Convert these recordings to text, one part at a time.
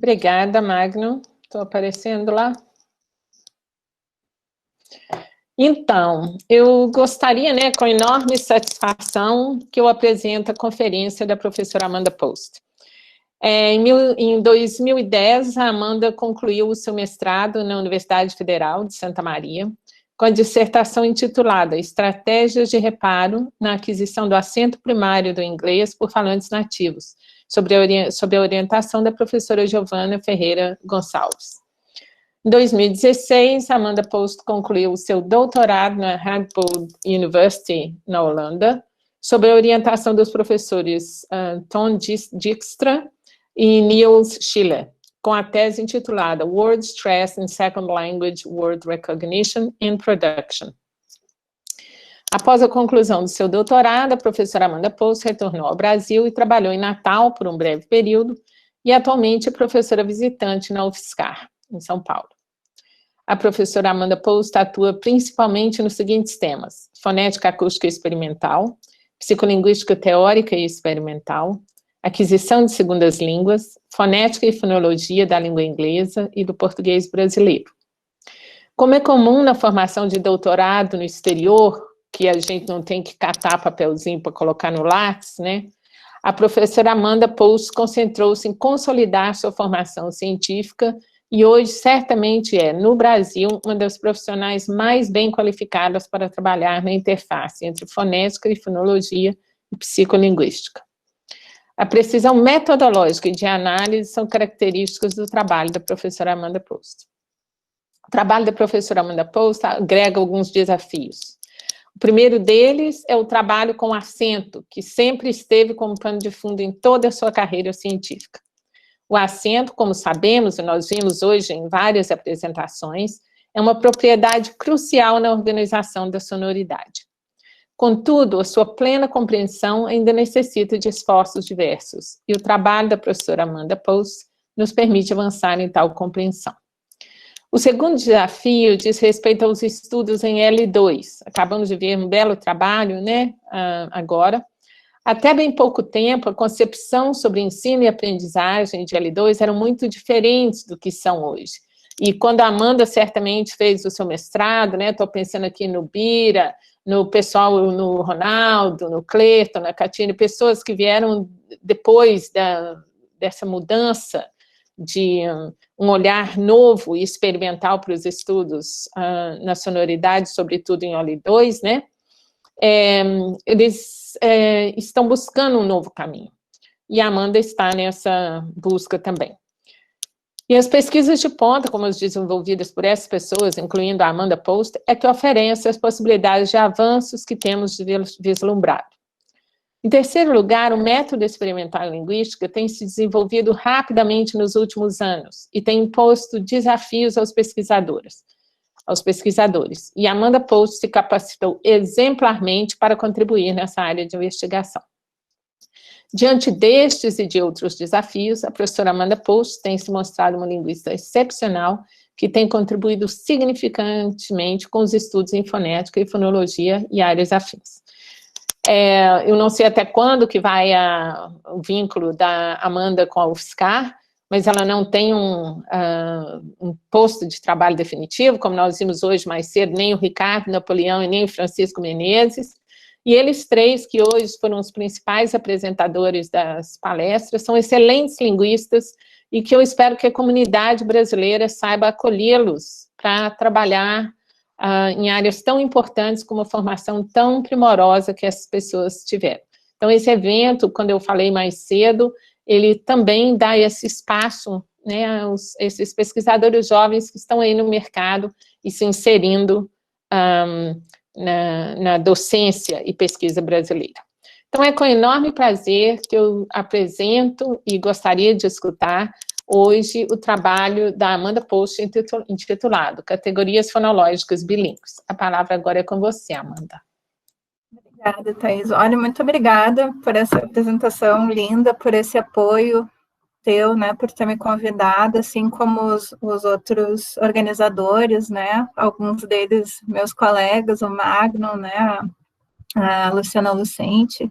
Obrigada, Magno. Estou aparecendo lá. Então, eu gostaria, com enorme satisfação, que eu apresente a conferência da professora Amanda Post. Em 2010, a Amanda concluiu o seu mestrado na Universidade Federal de Santa Maria, com a dissertação intitulada Estratégias de Reparo na Aquisição do Acento Primário do Inglês por Falantes Nativos, sob a orientação da professora Giovana Ferreira Gonçalves. Em 2016, Amanda Post concluiu o seu doutorado na Radboud University, na Holanda, sob a orientação dos professores Ton Dijkstra e Niels Schiller, com a tese intitulada Word Stress in Second Language Word Recognition and Production. Após a conclusão do seu doutorado, a professora Amanda Post retornou ao Brasil e trabalhou em Natal por um breve período, e atualmente é professora visitante na UFSCar, em São Paulo. A professora Amanda Post atua principalmente nos seguintes temas: fonética acústica experimental, psicolinguística teórica e experimental, aquisição de segundas línguas, fonética e fonologia da língua inglesa e do português brasileiro. Como é comum na formação de doutorado no exterior, que a gente não tem que catar papelzinho para colocar no lápis, a professora Amanda Post concentrou-se em consolidar sua formação científica e hoje certamente é, no Brasil, uma das profissionais mais bem qualificadas para trabalhar na interface entre fonética e fonologia e psicolinguística. A precisão metodológica e de análise são características do trabalho da professora Amanda Post. O trabalho da professora Amanda Post agrega alguns desafios. O primeiro deles é o trabalho com acento, que sempre esteve como pano de fundo em toda a sua carreira científica. O acento, como sabemos, e nós vimos hoje em várias apresentações, é uma propriedade crucial na organização da sonoridade. Contudo, a sua plena compreensão ainda necessita de esforços diversos, e o trabalho da professora Amanda Post nos permite avançar em tal compreensão. O segundo desafio diz respeito aos estudos em L2. Acabamos de ver um belo trabalho, agora. Até bem pouco tempo, a concepção sobre ensino e aprendizagem de L2 eram muito diferentes do que são hoje. E quando a Amanda certamente fez o seu mestrado, estou pensando aqui no Bira, no pessoal, no Ronaldo, no Cleiton, na Catine, pessoas que vieram depois dessa mudança de um olhar novo e experimental para os estudos na sonoridade, sobretudo em L2, eles estão buscando um novo caminho. E a Amanda está nessa busca também. E as pesquisas de ponta, como as desenvolvidas por essas pessoas, incluindo a Amanda Post, é que oferecem as possibilidades de avanços que temos vislumbrado. Em terceiro lugar, o método experimental em linguística tem se desenvolvido rapidamente nos últimos anos e tem imposto desafios aos pesquisadores. E a Amanda Post se capacitou exemplarmente para contribuir nessa área de investigação. Diante destes e de outros desafios, a professora Amanda Post tem se mostrado uma linguista excepcional que tem contribuído significantemente com os estudos em fonética e fonologia e áreas afins. Eu não sei até quando que vai o vínculo da Amanda com a UFSCar, mas ela não tem um posto de trabalho definitivo, como nós vimos hoje mais cedo, nem o Ricardo Napoleão e nem o Francisco Menezes, e eles três, que hoje foram os principais apresentadores das palestras, são excelentes linguistas e que eu espero que a comunidade brasileira saiba acolhê-los para trabalhar em áreas tão importantes como a formação tão primorosa que essas pessoas tiveram. Então, esse evento, quando eu falei mais cedo, ele também dá esse espaço, esses pesquisadores jovens que estão aí no mercado e se inserindo na docência e pesquisa brasileira. Então, é com enorme prazer que eu apresento e gostaria de escutar hoje o trabalho da Amanda Post intitulado Categorias Fonológicas Bilíngues. A palavra agora é com você, Amanda. Obrigada, Thais. Olha, muito obrigada por essa apresentação linda, por esse apoio teu, por ter me convidado, assim como os outros organizadores, alguns deles meus colegas, o Magno, a Luciana Lucente.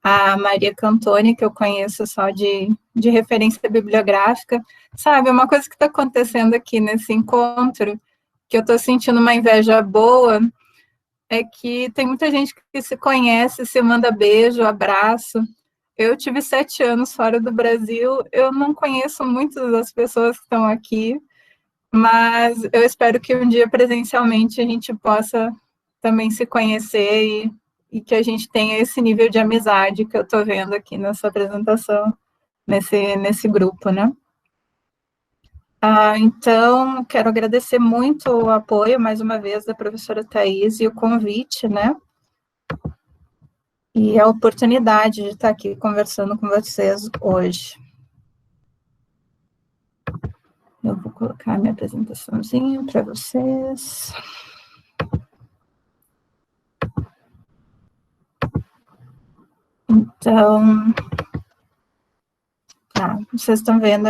a Maria Cantoni, que eu conheço só de referência bibliográfica. Sabe, uma coisa que está acontecendo aqui nesse encontro, que eu estou sentindo uma inveja boa, é que tem muita gente que se conhece, se manda beijo, abraço. Eu tive 7 anos fora do Brasil, eu não conheço muitas das pessoas que estão aqui, mas eu espero que um dia presencialmente a gente possa também se conhecer e que a gente tenha esse nível de amizade que eu estou vendo aqui nessa apresentação, nesse grupo, né? Então, quero agradecer muito o apoio, mais uma vez, da professora Thais e o convite, né? E a oportunidade de estar aqui conversando com vocês hoje. Eu vou colocar a minha apresentaçãozinha para vocês. Então, vocês estão vendo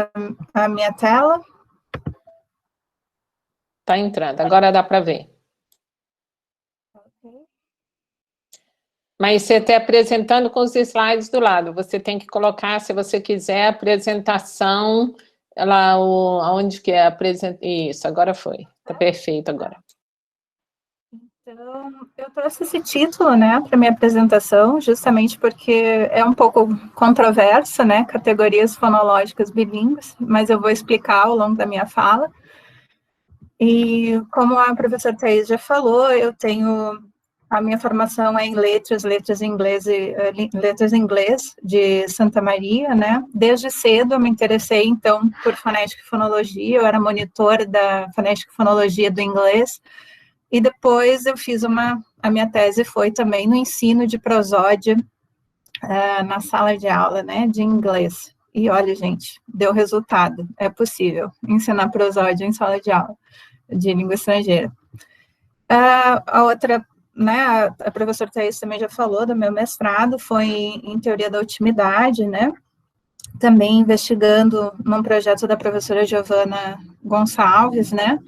a minha tela? Está entrando, agora dá para ver. Mas você está apresentando com os slides do lado. Você tem que colocar, se você quiser, a apresentação, lá onde que é a apresentação. Isso, agora foi. Está perfeito agora. Então, eu trouxe esse título, né, para minha apresentação, justamente porque é um pouco controverso, né, categorias fonológicas bilíngues, mas eu vou explicar ao longo da minha fala. E como a professora Thais já falou, eu tenho a minha formação é em letras em inglês de Santa Maria, né? Desde cedo eu me interessei, então, por fonética e fonologia, eu era monitora da fonética e fonologia do inglês, e depois eu fiz a minha tese foi também no ensino de prosódia na sala de aula, né, de inglês. E olha, gente, deu resultado, é possível ensinar prosódia em sala de aula de língua estrangeira. A outra, né, a professora Thais também já falou do meu mestrado, foi em teoria da otimidade, né, também investigando num projeto da professora Giovana Gonçalves, né,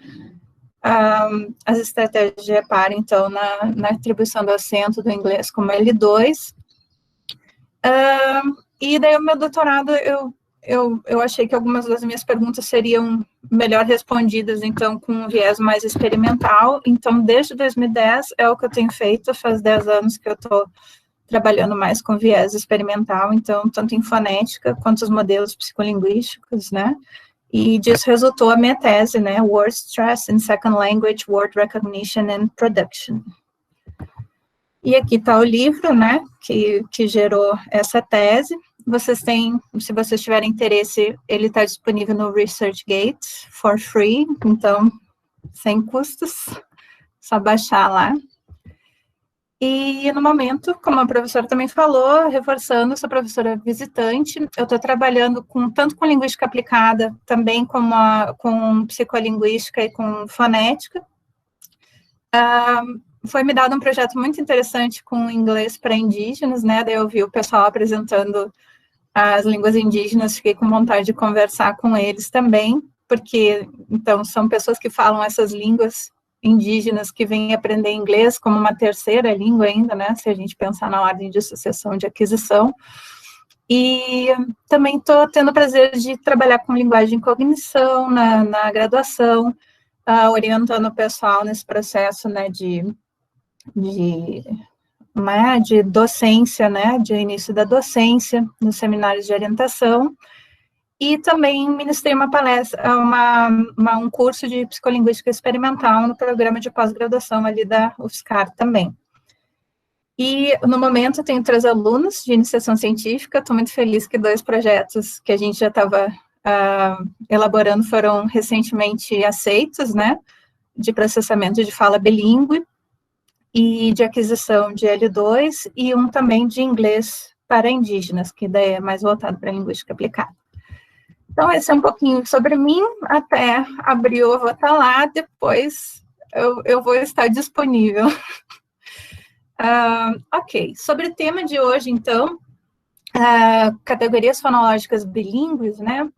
as estratégias de reparo, então, na atribuição do acento do inglês como L2, e daí o meu doutorado, eu achei que algumas das minhas perguntas seriam melhor respondidas, então, com um viés mais experimental. Então, desde 2010 é o que eu tenho feito, faz 10 anos que eu estou trabalhando mais com viés experimental, então, tanto em fonética quanto os modelos psicolinguísticos, né? E disso resultou a minha tese, né? Word Stress in Second Language, Word Recognition and Production. E aqui está o livro, né, que gerou essa tese. Vocês têm, se vocês tiverem interesse, ele está disponível no ResearchGate, for free, então, sem custos, só baixar lá. E, no momento, como a professora também falou, reforçando, sou professora visitante, eu estou trabalhando tanto com linguística aplicada, também com psicolinguística e com fonética. Foi me dado um projeto muito interessante com inglês para indígenas, né, daí eu vi o pessoal apresentando as línguas indígenas, fiquei com vontade de conversar com eles também, porque, então, são pessoas que falam essas línguas indígenas que vêm aprender inglês como uma terceira língua ainda, né, se a gente pensar na ordem de sucessão de aquisição. E também estou tendo o prazer de trabalhar com linguagem e cognição na graduação, orientando o pessoal nesse processo, né, de docência, né, de início da docência, nos seminários de orientação, e também ministrei uma palestra, um curso de psicolinguística experimental no programa de pós-graduação ali da UFSCar também. E, no momento, eu tenho 3 alunos de iniciação científica, estou muito feliz que 2 projetos que a gente já estava elaborando foram recentemente aceitos, né, de processamento de fala bilíngue, e de aquisição de L2, e um também de inglês para indígenas, que daí é mais voltado para a linguística aplicada. Então, esse é um pouquinho sobre mim, até abril eu vou estar lá, depois eu vou estar disponível. Ok, sobre o tema de hoje, então, categorias fonológicas bilíngues, né,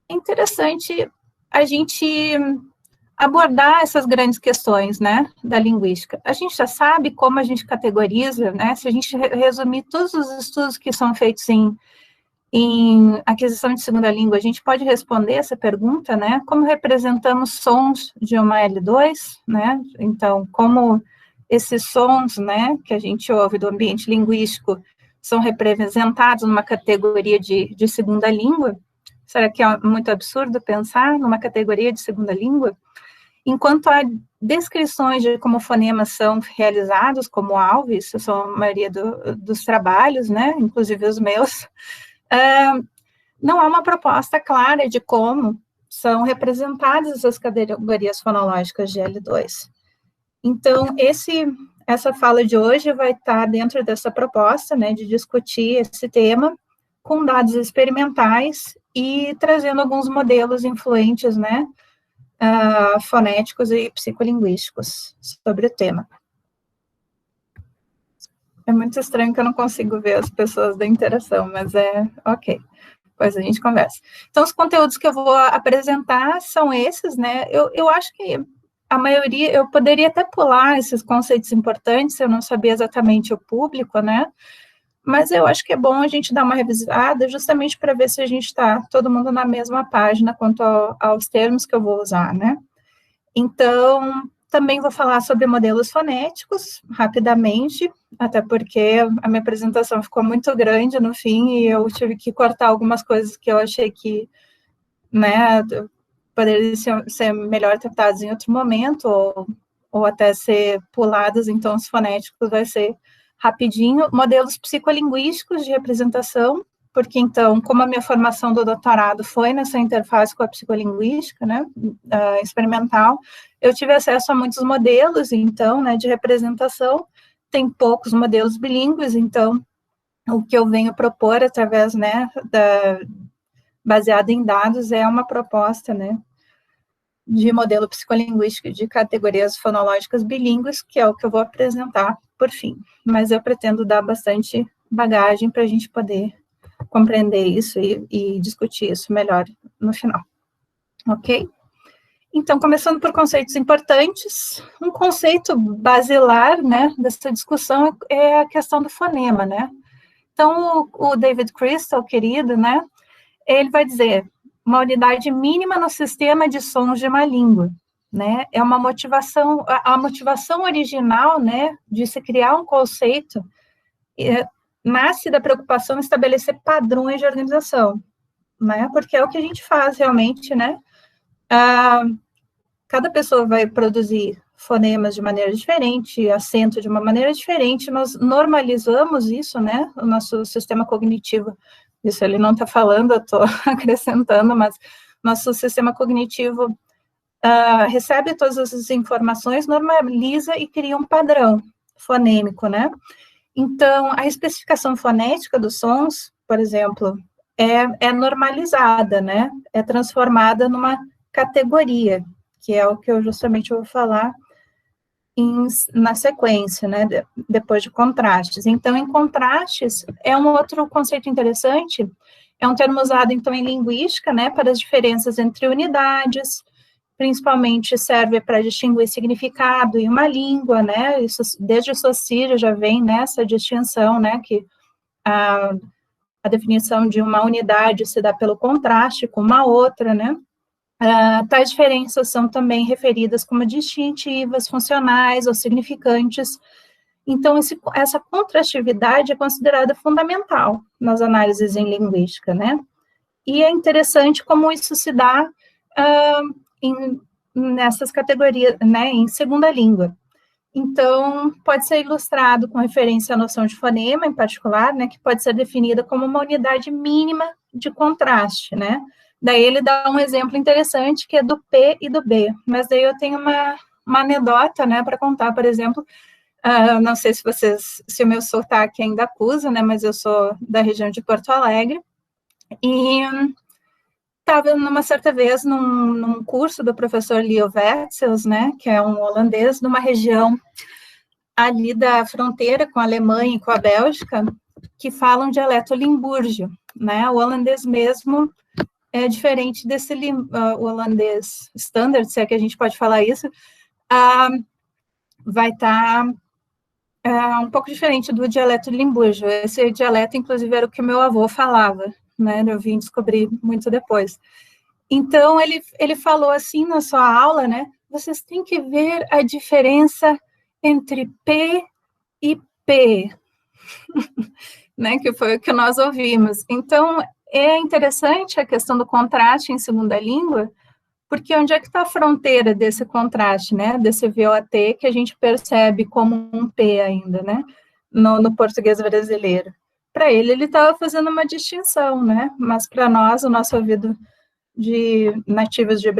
é interessante a gente abordar essas grandes questões, né, da linguística. A gente já sabe como a gente categoriza, né, se a gente resumir todos os estudos que são feitos em aquisição de segunda língua, a gente pode responder essa pergunta, né, como representamos sons de uma L2, né, então, como esses sons, né, que a gente ouve do ambiente linguístico são representados numa categoria de segunda língua. Será que é muito absurdo pensar numa categoria de segunda língua? Enquanto há descrições de como fonemas são realizados como alvo, isso são a maioria dos trabalhos, né, inclusive os meus, não há uma proposta clara de como são representadas essas categorias fonológicas de L2. Então, essa fala de hoje vai estar dentro dessa proposta, né, de discutir esse tema com dados experimentais e trazendo alguns modelos influentes, né, fonéticos e psicolinguísticos sobre o tema. É muito estranho que eu não consigo ver as pessoas da interação, mas ok, depois a gente conversa. Então, os conteúdos que eu vou apresentar são esses, né, eu acho que a maioria, eu poderia até pular esses conceitos importantes, eu não sabia exatamente o público, né, mas eu acho que é bom a gente dar uma revisada justamente para ver se a gente está todo mundo na mesma página quanto aos termos que eu vou usar, né. Então, também vou falar sobre modelos fonéticos, rapidamente, até porque a minha apresentação ficou muito grande no fim, e eu tive que cortar algumas coisas que eu achei que, né, poderiam ser melhor tratadas em outro momento, ou até ser puladas, então os fonéticos vai ser rapidinho. Modelos psicolinguísticos de representação, porque, então, como a minha formação do doutorado foi nessa interface com a psicolinguística, né, experimental, eu tive acesso a muitos modelos, então, né, de representação. Tem poucos modelos bilíngues, então, o que eu venho propor através, né, baseado em dados, é uma proposta, né, de modelo psicolinguístico de categorias fonológicas bilíngues, que é o que eu vou apresentar por fim. Mas eu pretendo dar bastante bagagem para a gente poder compreender isso e discutir isso melhor no final. Ok? Então, começando por conceitos importantes, um conceito basilar, né, dessa discussão é a questão do fonema, né? Então, o David Crystal, querido, né, ele vai dizer uma unidade mínima no sistema de sons de uma língua, né? É uma motivação, a motivação original, né, de se criar um conceito nasce da preocupação em estabelecer padrões de organização, né? Porque é o que a gente faz realmente, né? Cada pessoa vai produzir fonemas de maneira diferente, acento de uma maneira diferente, nós normalizamos isso, né? O nosso sistema cognitivo, isso ele não está falando, eu estou acrescentando, mas nosso sistema cognitivo recebe todas essas informações, normaliza e cria um padrão fonêmico, né? Então, a especificação fonética dos sons, por exemplo, é normalizada, né? É transformada numa categoria, que é o que eu justamente vou falar na sequência, né? Depois de contrastes. Então, em contrastes, é um outro conceito interessante, é um termo usado, então, em linguística, né? Para as diferenças entre unidades, principalmente serve para distinguir significado em uma língua, né, isso, desde o Saussure já vem nessa distinção, né, que a definição de uma unidade se dá pelo contraste com uma outra, né, tais diferenças são também referidas como distintivas, funcionais ou significantes, então essa contrastividade é considerada fundamental nas análises em linguística, né, e é interessante como isso se dá nessas categorias, né, em segunda língua. Então, pode ser ilustrado com referência à noção de fonema, em particular, né, que pode ser definida como uma unidade mínima de contraste, né. Daí ele dá um exemplo interessante, que é do P e do B, mas daí eu tenho uma anedota, né, para contar, por exemplo, não sei se o meu sotaque ainda acusa, né, mas eu sou da região de Porto Alegre, e estava numa certa vez num curso do professor Leo Wetsels, né, que é um holandês, numa região ali da fronteira com a Alemanha e com a Bélgica, que falam dialeto limburgio, né, o holandês mesmo é diferente desse holandês standard, se é que a gente pode falar isso, vai estar um pouco diferente do dialeto de Limburgo. Esse dialeto, inclusive, era o que meu avô falava, né? Eu vim descobrir muito depois. Então, ele falou assim na sua aula, né? Vocês têm que ver a diferença entre P e P, né? Que foi o que nós ouvimos. Então, é interessante a questão do contraste em segunda língua, porque onde é que está a fronteira desse contraste, né? Desse VOT que a gente percebe como um P ainda, né? No português brasileiro. Para ele estava fazendo uma distinção, né? Mas para nós, o nosso ouvido de nativos de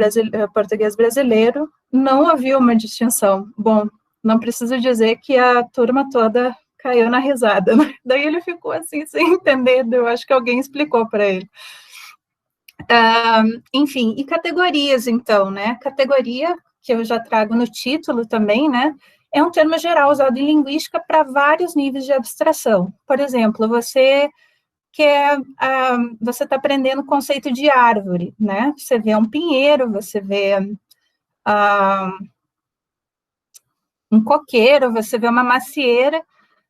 português brasileiro, não havia uma distinção. Bom, não preciso dizer que a turma toda caiu na risada, né? Daí ele ficou assim, sem entender, eu acho que alguém explicou para ele. Enfim, e categorias, então, né? Categoria, que eu já trago no título também, né? É um termo geral usado em linguística para vários níveis de abstração. Por exemplo, você está aprendendo o conceito de árvore, né? Você vê um pinheiro, você vê um coqueiro, você vê uma macieira,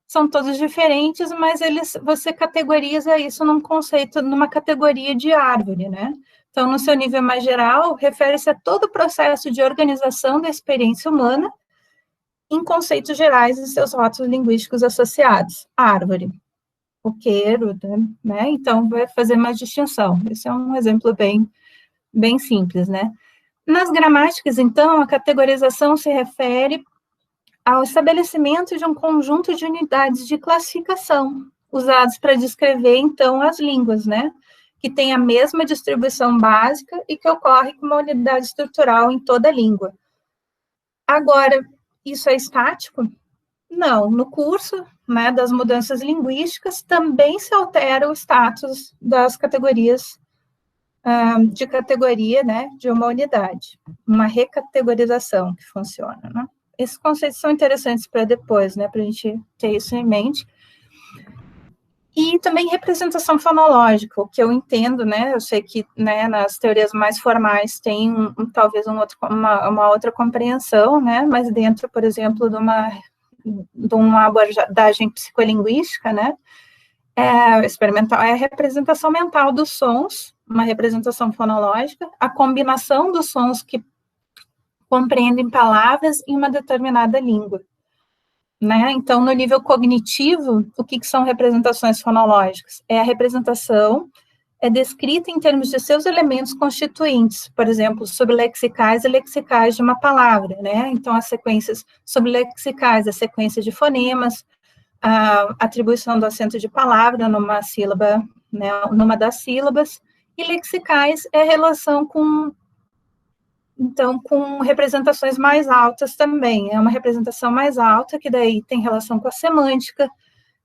são todos diferentes, mas você categoriza isso num conceito, numa categoria de árvore, né? Então, no seu nível mais geral, refere-se a todo o processo de organização da experiência humana em conceitos gerais e seus rótulos linguísticos associados. Árvore, coqueiro, né? Então, vai fazer mais distinção. Esse é um exemplo bem simples, né? Nas gramáticas, então, a categorização se refere ao estabelecimento de um conjunto de unidades de classificação, usados para descrever, então, as línguas, né? Que tem a mesma distribuição básica e que ocorre com uma unidade estrutural em toda a língua. Agora, isso é estático? Não, no curso, né, das mudanças linguísticas, também se altera o status das categorias, de categoria, né, de uma unidade, uma recategorização que funciona, né? Esses conceitos são interessantes para depois, né, para a gente ter isso em mente. E também representação fonológica, o que eu entendo, né, eu sei que, né, nas teorias mais formais tem talvez uma outra compreensão, né, mas dentro, por exemplo, de uma abordagem psicolinguística, né, experimental, é a representação mental dos sons, uma representação fonológica, a combinação dos sons que compreendem palavras em uma determinada língua, né? Então, no nível cognitivo, o que são representações fonológicas? É a representação descrita em termos de seus elementos constituintes, por exemplo, sublexicais e lexicais de uma palavra, né? Então, as sequências sublexicais, a sequência de fonemas, a atribuição do acento de palavra numa sílaba, né, numa das sílabas, e lexicais é a relação com representações mais altas também, é uma representação mais alta, que daí tem relação com a semântica,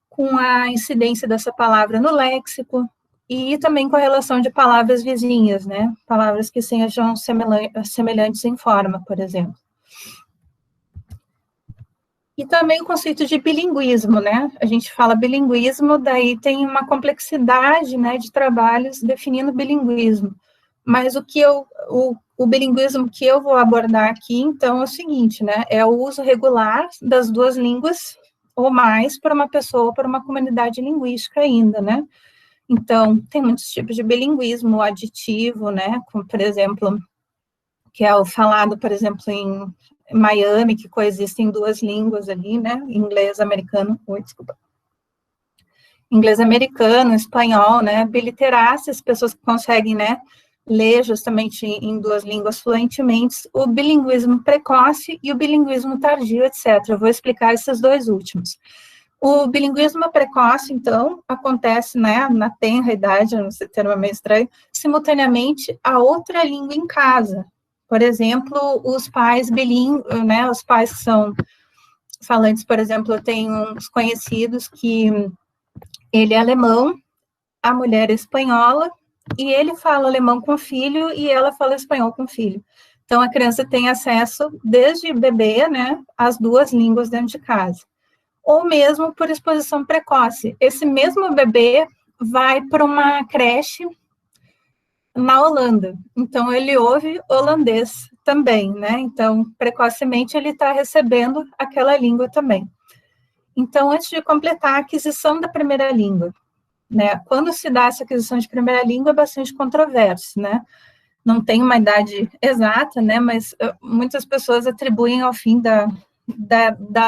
com a incidência dessa palavra no léxico, e também com a relação de palavras vizinhas, né, palavras que sejam semelhantes em forma, por exemplo. E também o conceito de bilinguismo, né? A gente fala bilinguismo, daí tem uma complexidade, né, de trabalhos definindo bilinguismo. Mas o bilinguismo que eu vou abordar aqui, então, é o seguinte, né? É o uso regular das duas línguas ou mais por uma pessoa ou por uma comunidade linguística ainda, né? Então, tem muitos tipos de bilinguismo, o aditivo, né? Como, por exemplo, que é o falado, por exemplo, em Miami, que coexistem duas línguas ali, né, inglês americano, inglês americano, espanhol, né, biliterácia, as pessoas que conseguem, né, ler justamente em duas línguas fluentemente, o bilinguismo precoce e o bilinguismo tardio, etc. Eu vou explicar esses dois últimos. O bilinguismo precoce, então, acontece, né, na tenra idade, esse termo é meio estranho, simultaneamente a outra língua em casa. Por exemplo, os pais bilíngues, né, os pais que são falantes, por exemplo, eu tenho uns conhecidos que ele é alemão, a mulher é espanhola, e ele fala alemão com o filho e ela fala espanhol com o filho. Então, a criança tem acesso, desde bebê, né, às duas línguas dentro de casa. Ou mesmo por exposição precoce. Esse mesmo bebê vai para uma creche na Holanda. Então, ele ouve holandês também, né? Então, precocemente, ele está recebendo aquela língua também. Então, antes de completar a aquisição da primeira língua, né? Quando se dá essa aquisição de primeira língua, é bastante controverso, né? Não tem uma idade exata, né? Mas muitas pessoas atribuem ao fim da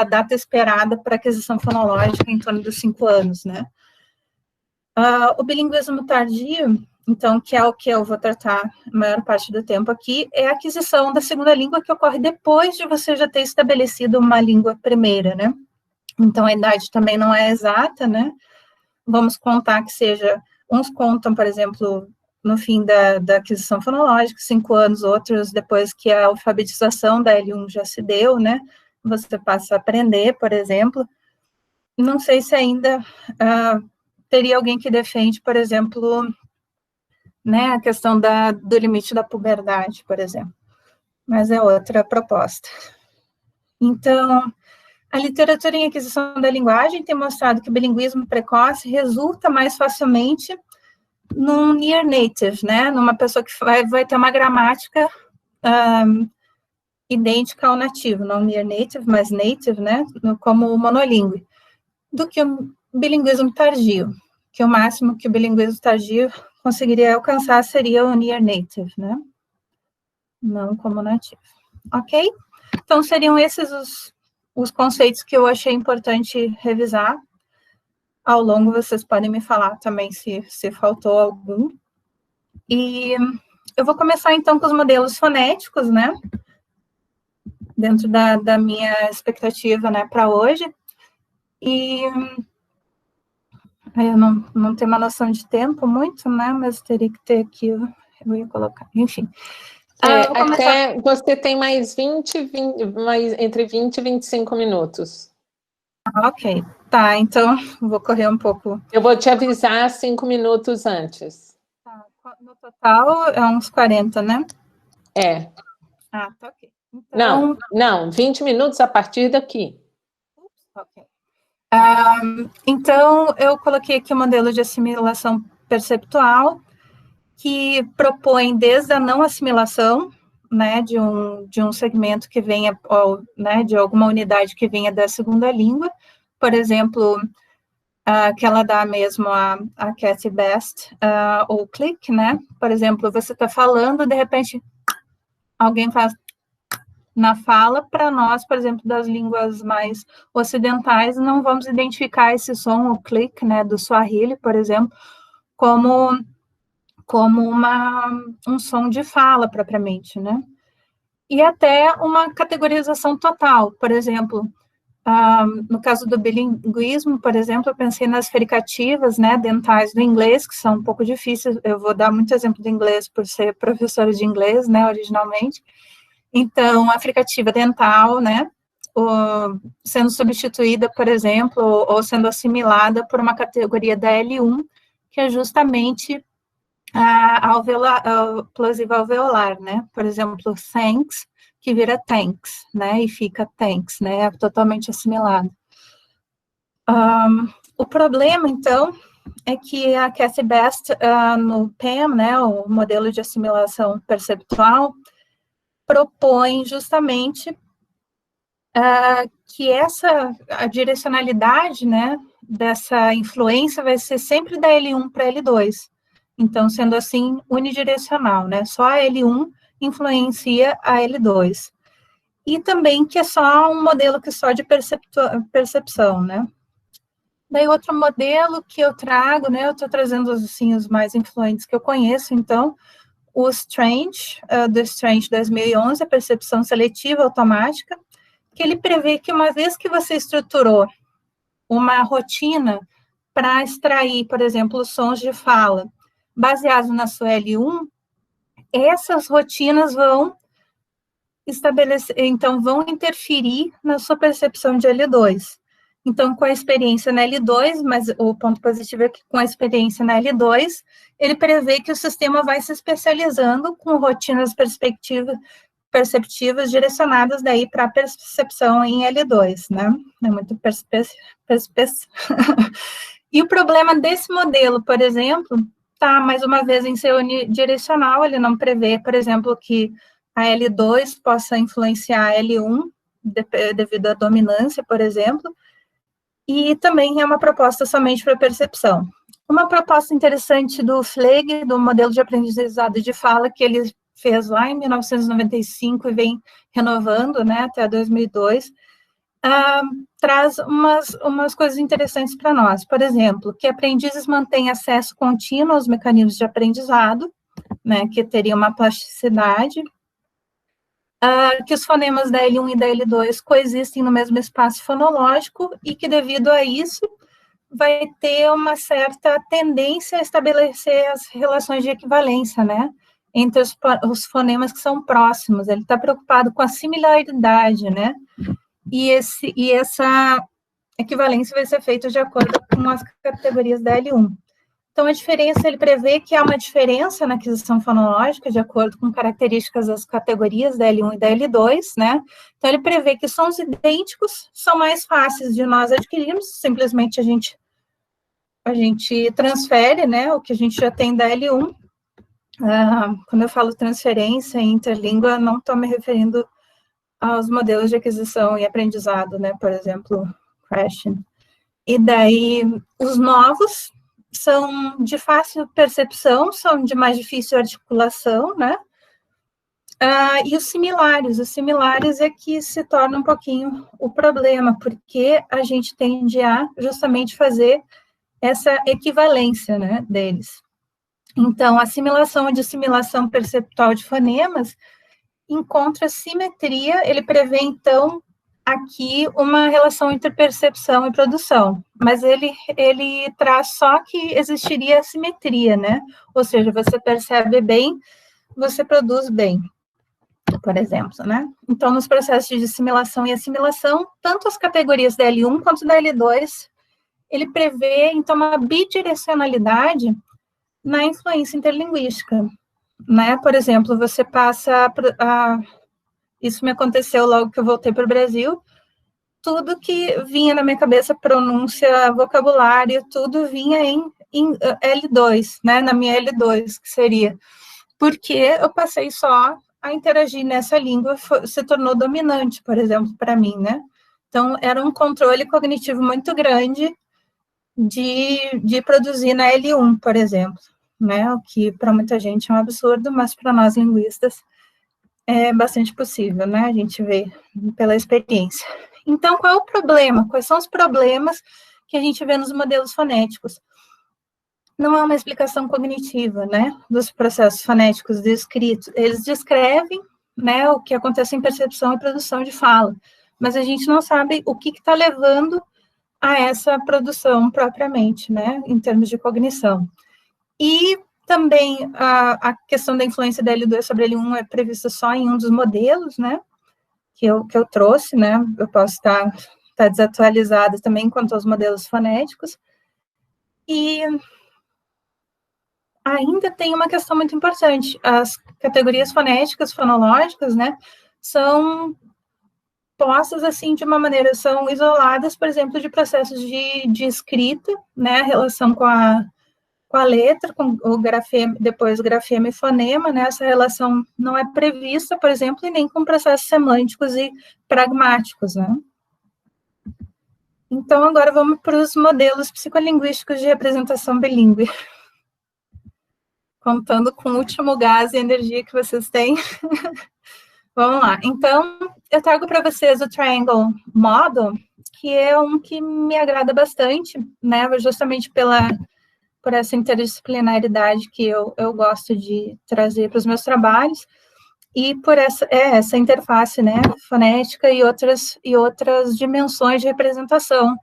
data esperada para aquisição fonológica em torno dos 5 anos, né? O bilinguismo tardio, então, que é o que eu vou tratar a maior parte do tempo aqui, é a aquisição da segunda língua que ocorre depois de você já ter estabelecido uma língua primeira, né? Então, a idade também não é exata, né? Vamos contar que seja, uns contam, por exemplo, no fim da aquisição fonológica, 5 anos, outros depois que a alfabetização da L1 já se deu, né? Você passa a aprender, por exemplo. Não sei se ainda teria alguém que defende, por exemplo, né, a questão do limite da puberdade, por exemplo. Mas é outra proposta. Então, a literatura em aquisição da linguagem tem mostrado que o bilinguismo precoce resulta mais facilmente num near native, né, numa pessoa que vai ter uma gramática idêntica ao nativo, não near native, mas native, né, como monolíngue, do que o bilinguismo tardio, que o máximo que o bilinguismo tardio conseguiria alcançar seria o near native, né, não como nativo. Ok? Então, seriam esses os conceitos que eu achei importante revisar. Ao longo, vocês podem me falar também se faltou algum. E eu vou começar, então, com os modelos fonéticos, né? Dentro da minha expectativa, né, para hoje. E eu não tenho uma noção de tempo muito, né? Mas teria que ter aqui, eu ia colocar, enfim. Até você tem mais entre 20 e 25 minutos. Ok, tá, então vou correr um pouco. Eu vou te avisar 5 minutos antes. Tá, no total é uns 40, né? É. Ah, tá ok. Então... Não, 20 minutos a partir daqui. Ok. Então, eu coloquei aqui o modelo de assimilação perceptual, que propõe desde a não assimilação, né, de um segmento que venha, ou, né, de alguma unidade que venha da segunda língua, por exemplo, que ela dá mesmo a Cathy Best, ou click, né, por exemplo, você está falando, de repente, alguém faz na fala, para nós, por exemplo, das línguas mais ocidentais, não vamos identificar esse som, o click, né, do Swahili, por exemplo, como um som de fala, propriamente, né? E até uma categorização total, por exemplo, no caso do bilinguismo, por exemplo, eu pensei nas fricativas, né, dentais do inglês, que são um pouco difíceis, eu vou dar muito exemplo do inglês, por ser professora de inglês, né, originalmente. Então, a fricativa dental, né, sendo substituída, por exemplo, ou sendo assimilada por uma categoria da L1, que é justamente a plosiva alveolar, né, por exemplo, thanks, que vira thanks, né, e fica thanks, né, é totalmente assimilado. O problema, então, é que a Cathy Best, no PEM, né, o modelo de assimilação perceptual, propõe justamente que a direcionalidade, né, dessa influência vai ser sempre da L1 para L2. Então, sendo assim, unidirecional, né? Só a L1 influencia a L2. E também que é só um modelo que só de percepção, né? Daí, outro modelo que eu trago, né? Eu estou trazendo, assim, os mais influentes que eu conheço, então, o Strange, do Strange 2011, a percepção seletiva automática, que ele prevê que uma vez que você estruturou uma rotina para extrair, por exemplo, os sons de fala, baseado na sua L1, essas rotinas vão estabelecer, então, vão interferir na sua percepção de L2. Então, com a experiência na L2, mas o ponto positivo é que com a experiência na L2, ele prevê que o sistema vai se especializando com rotinas perceptivas direcionadas daí para a percepção em L2, né? É muito E o problema desse modelo, por exemplo, está, mais uma vez, em ser unidirecional, ele não prevê, por exemplo, que a L2 possa influenciar a L1, devido à dominância, por exemplo, e também é uma proposta somente para percepção. Uma proposta interessante do Flegg, do modelo de aprendizado de fala, que ele fez lá em 1995 e vem renovando, né, até 2002, traz umas coisas interessantes para nós. Por exemplo, que aprendizes mantêm acesso contínuo aos mecanismos de aprendizado, né, que teria uma plasticidade, que os fonemas da L1 e da L2 coexistem no mesmo espaço fonológico e que, devido a isso, vai ter uma certa tendência a estabelecer as relações de equivalência, né, entre os fonemas que são próximos. Ele está preocupado com a similaridade, né, e essa equivalência vai ser feita de acordo com as categorias da L1. Então, a diferença, ele prevê que há uma diferença na aquisição fonológica, de acordo com características das categorias da L1 e da L2, né? Então, ele prevê que sons idênticos são mais fáceis de nós adquirirmos, simplesmente a gente transfere, né, o que a gente já tem da L1. Quando eu falo transferência interlíngua, não estou me referindo aos modelos de aquisição e aprendizado, né, por exemplo, Crashing. E daí, os novos são de fácil percepção, são de mais difícil articulação, né? E os similares é que se torna um pouquinho o problema, porque a gente tende a justamente fazer essa equivalência, né, deles. Então, a assimilação e dissimilação perceptual de fonemas encontra simetria, ele prevê, então, aqui uma relação entre percepção e produção, mas ele traz só que existiria assimetria, né? Ou seja, você percebe bem, você produz bem, por exemplo, né? Então, nos processos de dissimilação e assimilação, tanto as categorias da L1 quanto da L2, ele prevê, então, uma bidirecionalidade na influência interlinguística, né? Por exemplo, você passa isso me aconteceu logo que eu voltei para o Brasil, tudo que vinha na minha cabeça, pronúncia, vocabulário, tudo vinha em L2, né, na minha L2, que seria, porque eu passei só a interagir nessa língua, se tornou dominante, por exemplo, para mim, né, então era um controle cognitivo muito grande de produzir na L1, por exemplo, né, o que para muita gente é um absurdo, mas para nós linguistas é bastante possível, né? A gente vê pela experiência. Então, qual é o problema? Quais são os problemas que a gente vê nos modelos fonéticos? Não há uma explicação cognitiva, né, dos processos fonéticos descritos. Eles descrevem, né, o que acontece em percepção e produção de fala, mas a gente não sabe o que está levando a essa produção propriamente, né, em termos de cognição. E também a questão da influência da L2 sobre a L1 é prevista só em um dos modelos, né, que eu trouxe, né, eu posso estar desatualizada também quanto aos modelos fonéticos, e ainda tem uma questão muito importante, as categorias fonéticas, fonológicas, né, são postas, assim, de uma maneira, são isoladas, por exemplo, de processos de escrita, né, a relação com a letra, com o grafema, depois grafema e fonema, né, essa relação não é prevista, por exemplo, e nem com processos semânticos e pragmáticos, né. Então, agora vamos para os modelos psicolinguísticos de representação bilíngue. Contando com o último gás e energia que vocês têm. Vamos lá. Então, eu trago para vocês o Triangle Model, que é um que me agrada bastante, né, justamente por essa interdisciplinaridade que eu gosto de trazer para os meus trabalhos, e por essa interface, né, fonética e outras dimensões de representação.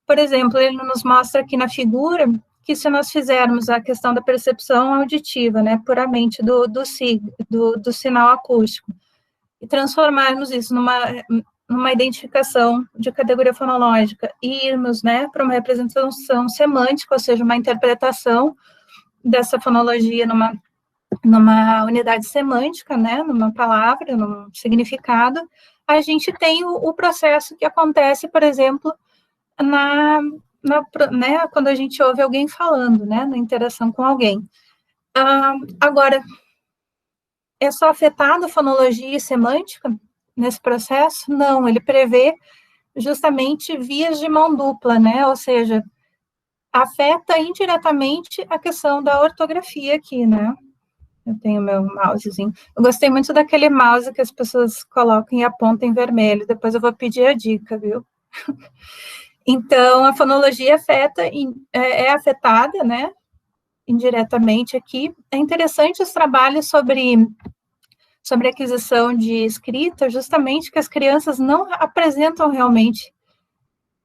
Por exemplo, ele nos mostra aqui na figura que se nós fizermos a questão da percepção auditiva, né, puramente do sinal acústico, e transformarmos isso numa identificação de categoria fonológica e irmos, né, para uma representação semântica, ou seja, uma interpretação dessa fonologia numa unidade semântica, né, numa palavra, num significado, a gente tem o processo que acontece, por exemplo, né, quando a gente ouve alguém falando, né, na interação com alguém. Agora, é só afetado a fonologia e semântica nesse processo? Não, ele prevê justamente vias de mão dupla, né, ou seja, afeta indiretamente a questão da ortografia aqui, né. Eu tenho meu mousezinho. Eu gostei muito daquele mouse que as pessoas colocam e apontam em vermelho. Depois eu vou pedir a dica, viu? Então, a fonologia é afetada, né, indiretamente aqui. É interessante os trabalhos sobre aquisição de escrita, justamente que as crianças não apresentam realmente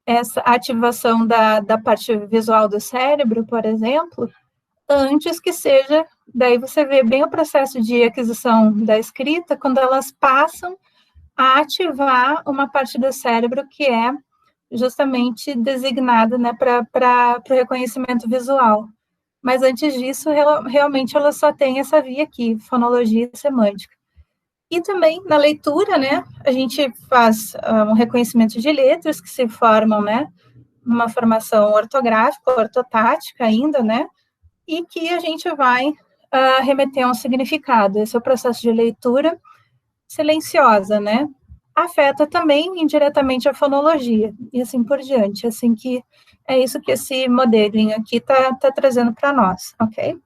essa ativação da parte visual do cérebro, por exemplo, antes que seja, daí você vê bem o processo de aquisição da escrita, quando elas passam a ativar uma parte do cérebro que é justamente designada, né, para o reconhecimento visual. Mas antes disso, realmente ela só tem essa via aqui, fonologia e semântica. E também na leitura, né, a gente faz um reconhecimento de letras que se formam, né, numa formação ortográfica, ortotática ainda, né, e que a gente vai remeter a um significado. Esse é o processo de leitura silenciosa, né? Afeta também indiretamente a fonologia, e assim por diante. Assim que é isso que esse modelinho aqui tá trazendo para nós, ok?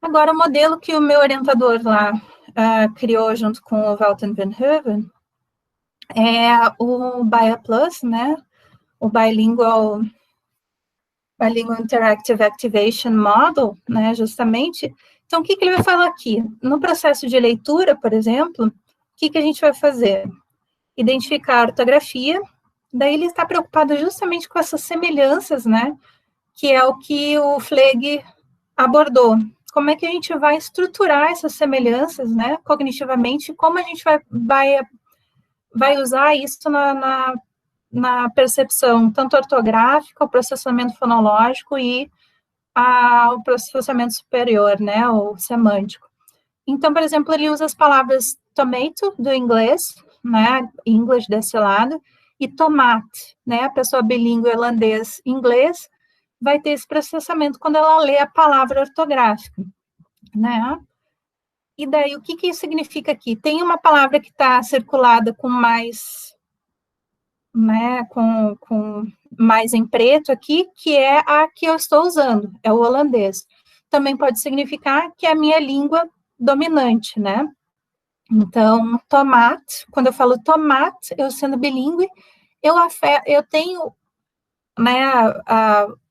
Agora, o modelo que o meu orientador lá criou junto com o Walter Van Heuven é o BIA Plus, né? O Bilingual Interactive Activation Model, né, justamente. Então, o que ele vai falar aqui? No processo de leitura, por exemplo, o que a gente vai fazer? Identificar a ortografia, daí ele está preocupado justamente com essas semelhanças, né, que é o que o Flegg abordou. Como é que a gente vai estruturar essas semelhanças, né, cognitivamente, como a gente vai usar isso na percepção tanto ortográfica, o processamento fonológico e o processamento superior, né, o semântico. Então, por exemplo, ele usa as palavras tomato, do inglês, né, English desse lado, e tomate, né, a pessoa bilíngue holandês-inglês vai ter esse processamento quando ela lê a palavra ortográfica, né. E daí, o que isso significa aqui? Tem uma palavra que está circulada com mais, né, com mais em preto aqui, que é a que eu estou usando, é o holandês. Também pode significar que é a minha língua dominante, né? Então, tomate, quando eu falo tomate, eu sendo bilíngue, eu tenho, né,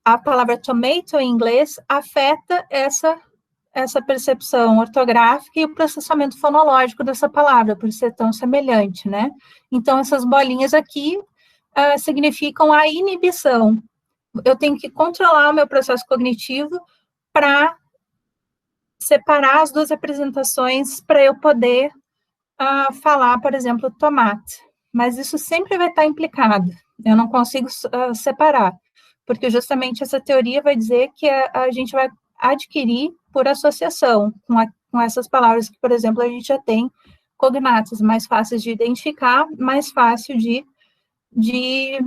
a palavra tomato em inglês afeta essa percepção ortográfica e o processamento fonológico dessa palavra, por ser tão semelhante, né? Então, essas bolinhas aqui significam a inibição. Eu tenho que controlar o meu processo cognitivo para separar as duas apresentações para eu poder falar, por exemplo, tomate. Mas isso sempre vai estar implicado. Eu não consigo separar, porque justamente essa teoria vai dizer que a gente vai adquirir por associação com essas palavras que, por exemplo, a gente já tem cognatas mais fáceis de identificar, mais fácil de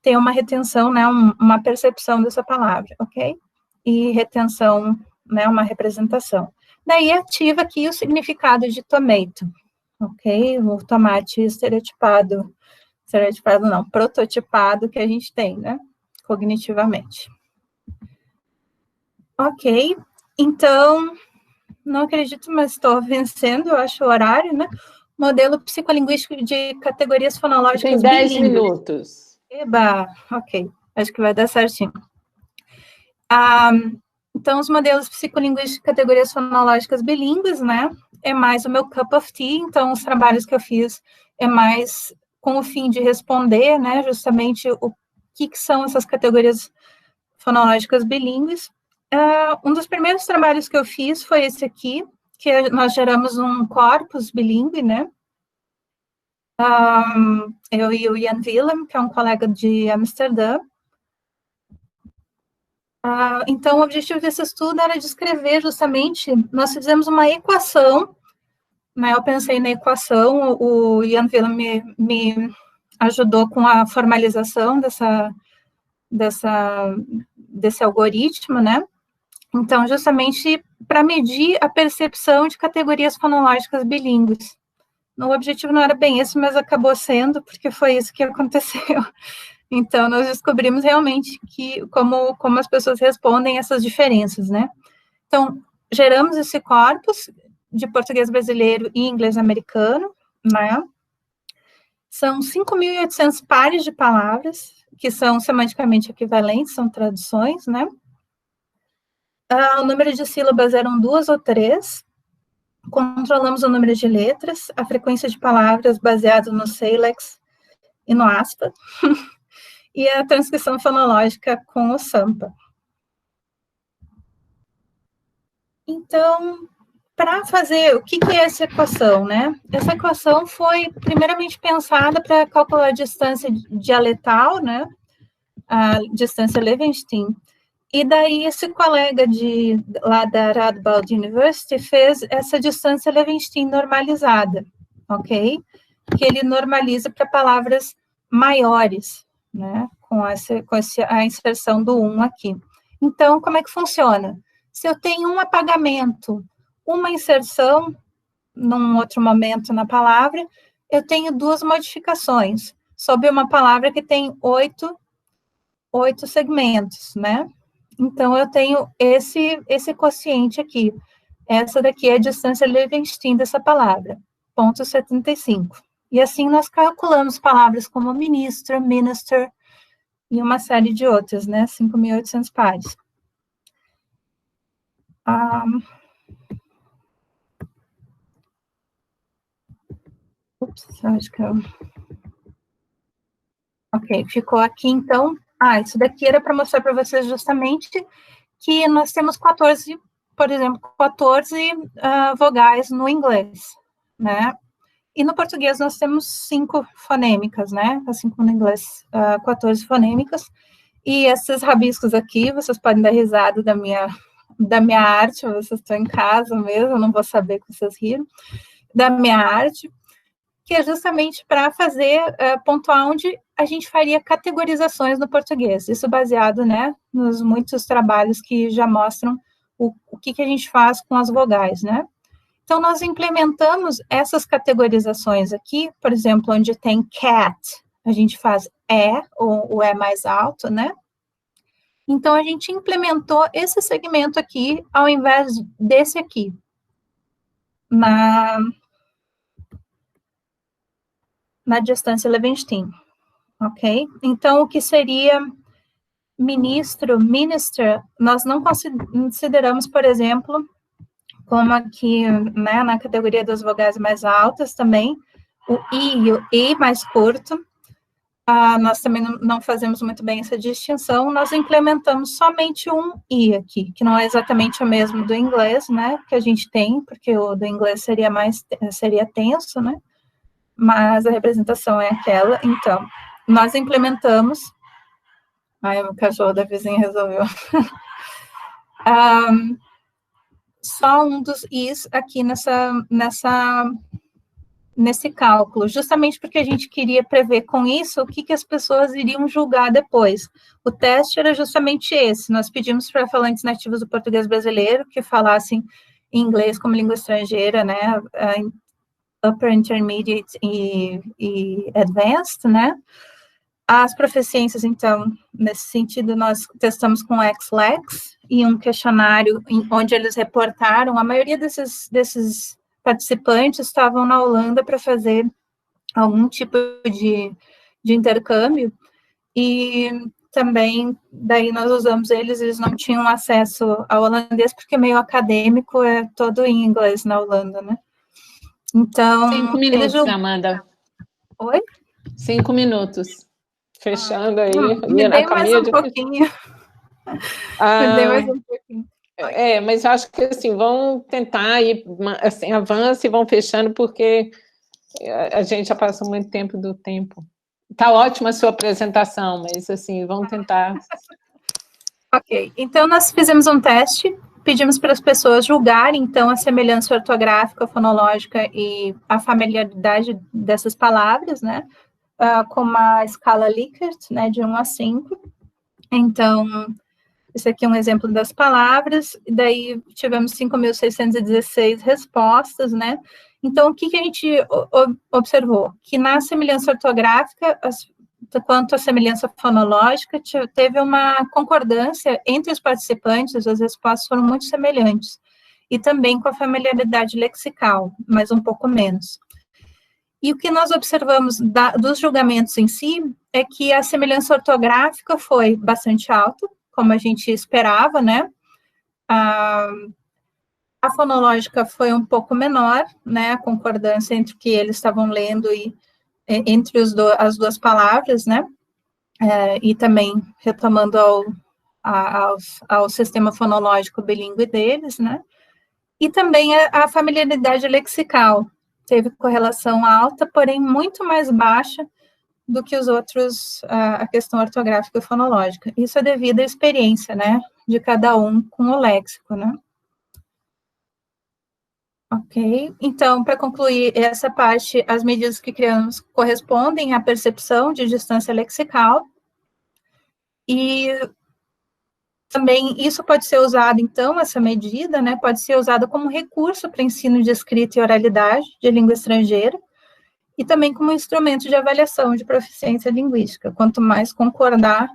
ter uma retenção, né, uma percepção dessa palavra, ok? E retenção, né, uma representação. Daí ativa aqui o significado de tomato, ok? O tomate estereotipado não, prototipado que a gente tem, né, cognitivamente. Ok, então, não acredito, mas estou vencendo, eu acho, o horário, né? Modelo psicolinguístico de categorias fonológicas tem 10 minutos. Eba, ok, acho que vai dar certinho. Então, os modelos psicolinguísticos de categorias fonológicas bilíngues, né, é mais o meu cup of tea, então os trabalhos que eu fiz é mais com o fim de responder, né, justamente o que são essas categorias fonológicas bilíngues. Um dos primeiros trabalhos que eu fiz foi esse aqui, que nós geramos um corpus bilíngue, né, eu e o Jan Willem, que é um colega de Amsterdã. Então, o objetivo desse estudo era descrever justamente, nós fizemos uma equação, né, eu pensei na equação, o Jan Willem me ajudou com a formalização desse algoritmo, né? Então, justamente para medir a percepção de categorias fonológicas bilíngues. O objetivo não era bem esse, mas acabou sendo, porque foi isso que aconteceu. Então, nós descobrimos realmente que como as pessoas respondem essas diferenças, né? Então, geramos esse corpus de português brasileiro e inglês americano, né? São 5.800 pares de palavras, que são semanticamente equivalentes, são traduções, né? O número de sílabas eram 2 ou 3. Controlamos o número de letras, a frequência de palavras baseado no SAILEX e no ASPA, e a transcrição fonológica com o SAMPA. Então, para fazer, o que é essa equação, né? Essa equação foi primeiramente pensada para calcular a distância dialetal, né? A distância Levenshtein. E daí esse colega lá da Radboud University fez essa distância Levenshtein normalizada, ok? Que ele normaliza para palavras maiores, né? Com a inserção do 1 aqui. Então, como é que funciona? Se eu tenho um apagamento, uma inserção num outro momento na palavra, eu tenho 2 modificações sobre uma palavra que tem 8 segmentos, né? Então, eu tenho esse quociente aqui. Essa daqui é a distância Levenshtein dessa palavra, 0,75. E assim nós calculamos palavras como ministro, minister, e uma série de outras, né? 5.800 pares. Acho que eu... Ok, ficou aqui, então. Isso daqui era para mostrar para vocês justamente que nós temos 14, por exemplo, 14 vogais no inglês, né? E no português nós temos 5 fonêmicas, né? Assim como no inglês, 14 fonêmicas. E esses rabiscos aqui, vocês podem dar risada da minha arte, vocês estão em casa mesmo, eu não vou saber que vocês riram, da minha arte, que é justamente para fazer, pontuar onde a gente faria categorizações no português. Isso baseado, né, nos muitos trabalhos que já mostram o que a gente faz com as vogais, né? Então, nós implementamos essas categorizações aqui, por exemplo, onde tem cat, a gente faz ou o mais alto, né? Então, a gente implementou esse segmento aqui, ao invés desse aqui, na distância Levenshtein, ok? Então, o que seria ministro, minister, nós não consideramos, por exemplo, como aqui, né, na categoria das vogais mais altas também, o I e o E mais curto, nós também não fazemos muito bem essa distinção, nós implementamos somente um I aqui, que não é exatamente o mesmo do inglês, né, que a gente tem, porque o do inglês seria tenso, né, mas a representação é aquela, então, nós implementamos, o cachorro da vizinha resolveu, só um dos Is aqui nesse cálculo, justamente porque a gente queria prever com isso o que as pessoas iriam julgar depois. O teste era justamente esse, nós pedimos para falantes nativos do português brasileiro que falassem inglês como língua estrangeira, né, upper intermediate e advanced, né, as proficiências, então, nesse sentido, nós testamos com o XLEX e um questionário onde eles reportaram, a maioria desses participantes estavam na Holanda para fazer algum tipo de intercâmbio, e também, daí nós usamos eles não tinham acesso ao holandês, porque meio acadêmico, é todo em inglês na Holanda, né? Então... 5 minutos, Amanda. Oi? 5 minutos. Fechando aí. Me dei mais um pouquinho. Me dei mais um pouquinho. Mas eu acho que, assim, vão tentar ir, assim, avance e vão fechando, porque a gente já passou muito tempo do tempo. Tá ótima a sua apresentação, mas, assim, vamos tentar. Ok, então nós fizemos um teste, pedimos para as pessoas julgarem, então, a semelhança ortográfica, fonológica e a familiaridade dessas palavras, né? com uma escala Likert, né, de 1 a 5. Então, esse aqui é um exemplo das palavras, e daí tivemos 5.616 respostas, né? Então, o que a gente observou? Que na semelhança ortográfica, quanto à semelhança fonológica, teve uma concordância entre os participantes, as respostas foram muito semelhantes, e também com a familiaridade lexical, mas um pouco menos. E o que nós observamos dos julgamentos em si é que a semelhança ortográfica foi bastante alta, como a gente esperava, né? A fonológica foi um pouco menor, né? A concordância entre o que eles estavam lendo e entre as duas palavras, né? E também retomando ao sistema fonológico bilíngue deles, né? E também a familiaridade lexical teve correlação alta, porém muito mais baixa do que os outros, a questão ortográfica e fonológica. Isso é devido à experiência, né, de cada um com o léxico, né. Ok, então, para concluir essa parte, as medidas que criamos correspondem à percepção de distância lexical, e também isso pode ser usado, então, essa medida, né, pode ser usada como recurso para ensino de escrita e oralidade de língua estrangeira, e também como instrumento de avaliação de proficiência linguística. Quanto mais concordar,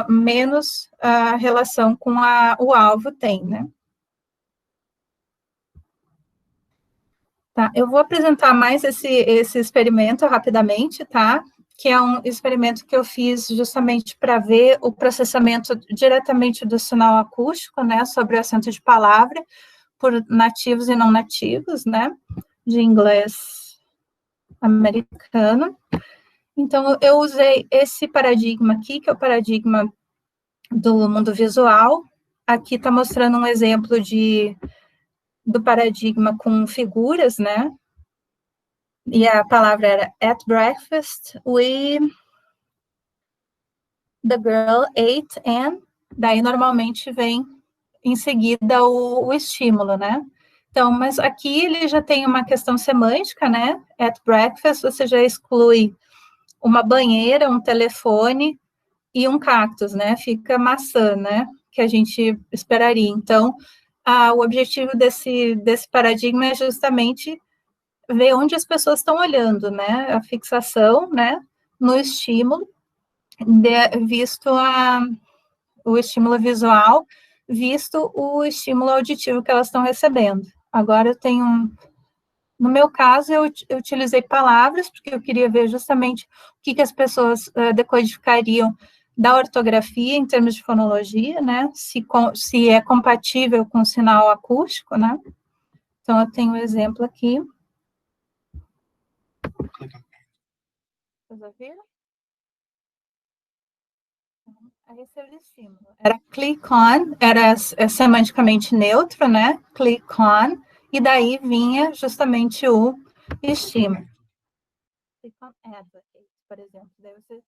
menos a relação com o alvo tem, né? Tá, eu vou apresentar mais esse experimento rapidamente, tá? Que é um experimento que eu fiz justamente para ver o processamento diretamente do sinal acústico, né? Sobre o acento de palavra, por nativos e não nativos, né? De inglês americano. Então, eu usei esse paradigma aqui, que é o paradigma do mundo visual. Aqui está mostrando um exemplo do paradigma com figuras, né? E a palavra era at breakfast, the girl ate and, daí normalmente vem em seguida o estímulo, né? Então, mas aqui ele já tem uma questão semântica, né? At breakfast, você já exclui uma banheira, um telefone e um cactus, né? Fica maçã, né? Que a gente esperaria. Então, o objetivo desse paradigma é justamente ver onde as pessoas estão olhando, né? A fixação, né? No estímulo, visto o estímulo visual, visto o estímulo auditivo que elas estão recebendo. Agora eu tenho no meu caso, eu utilizei palavras, porque eu queria ver justamente o que as pessoas decodificariam da ortografia em termos de fonologia, né? Se é compatível com o sinal acústico, né? Então, eu tenho um exemplo aqui. Vocês ouviram? Esse é o estímulo. Era click on, era semanticamente neutro, né? Click on, e daí vinha justamente o estímulo. Click on advocate, por exemplo. Daí você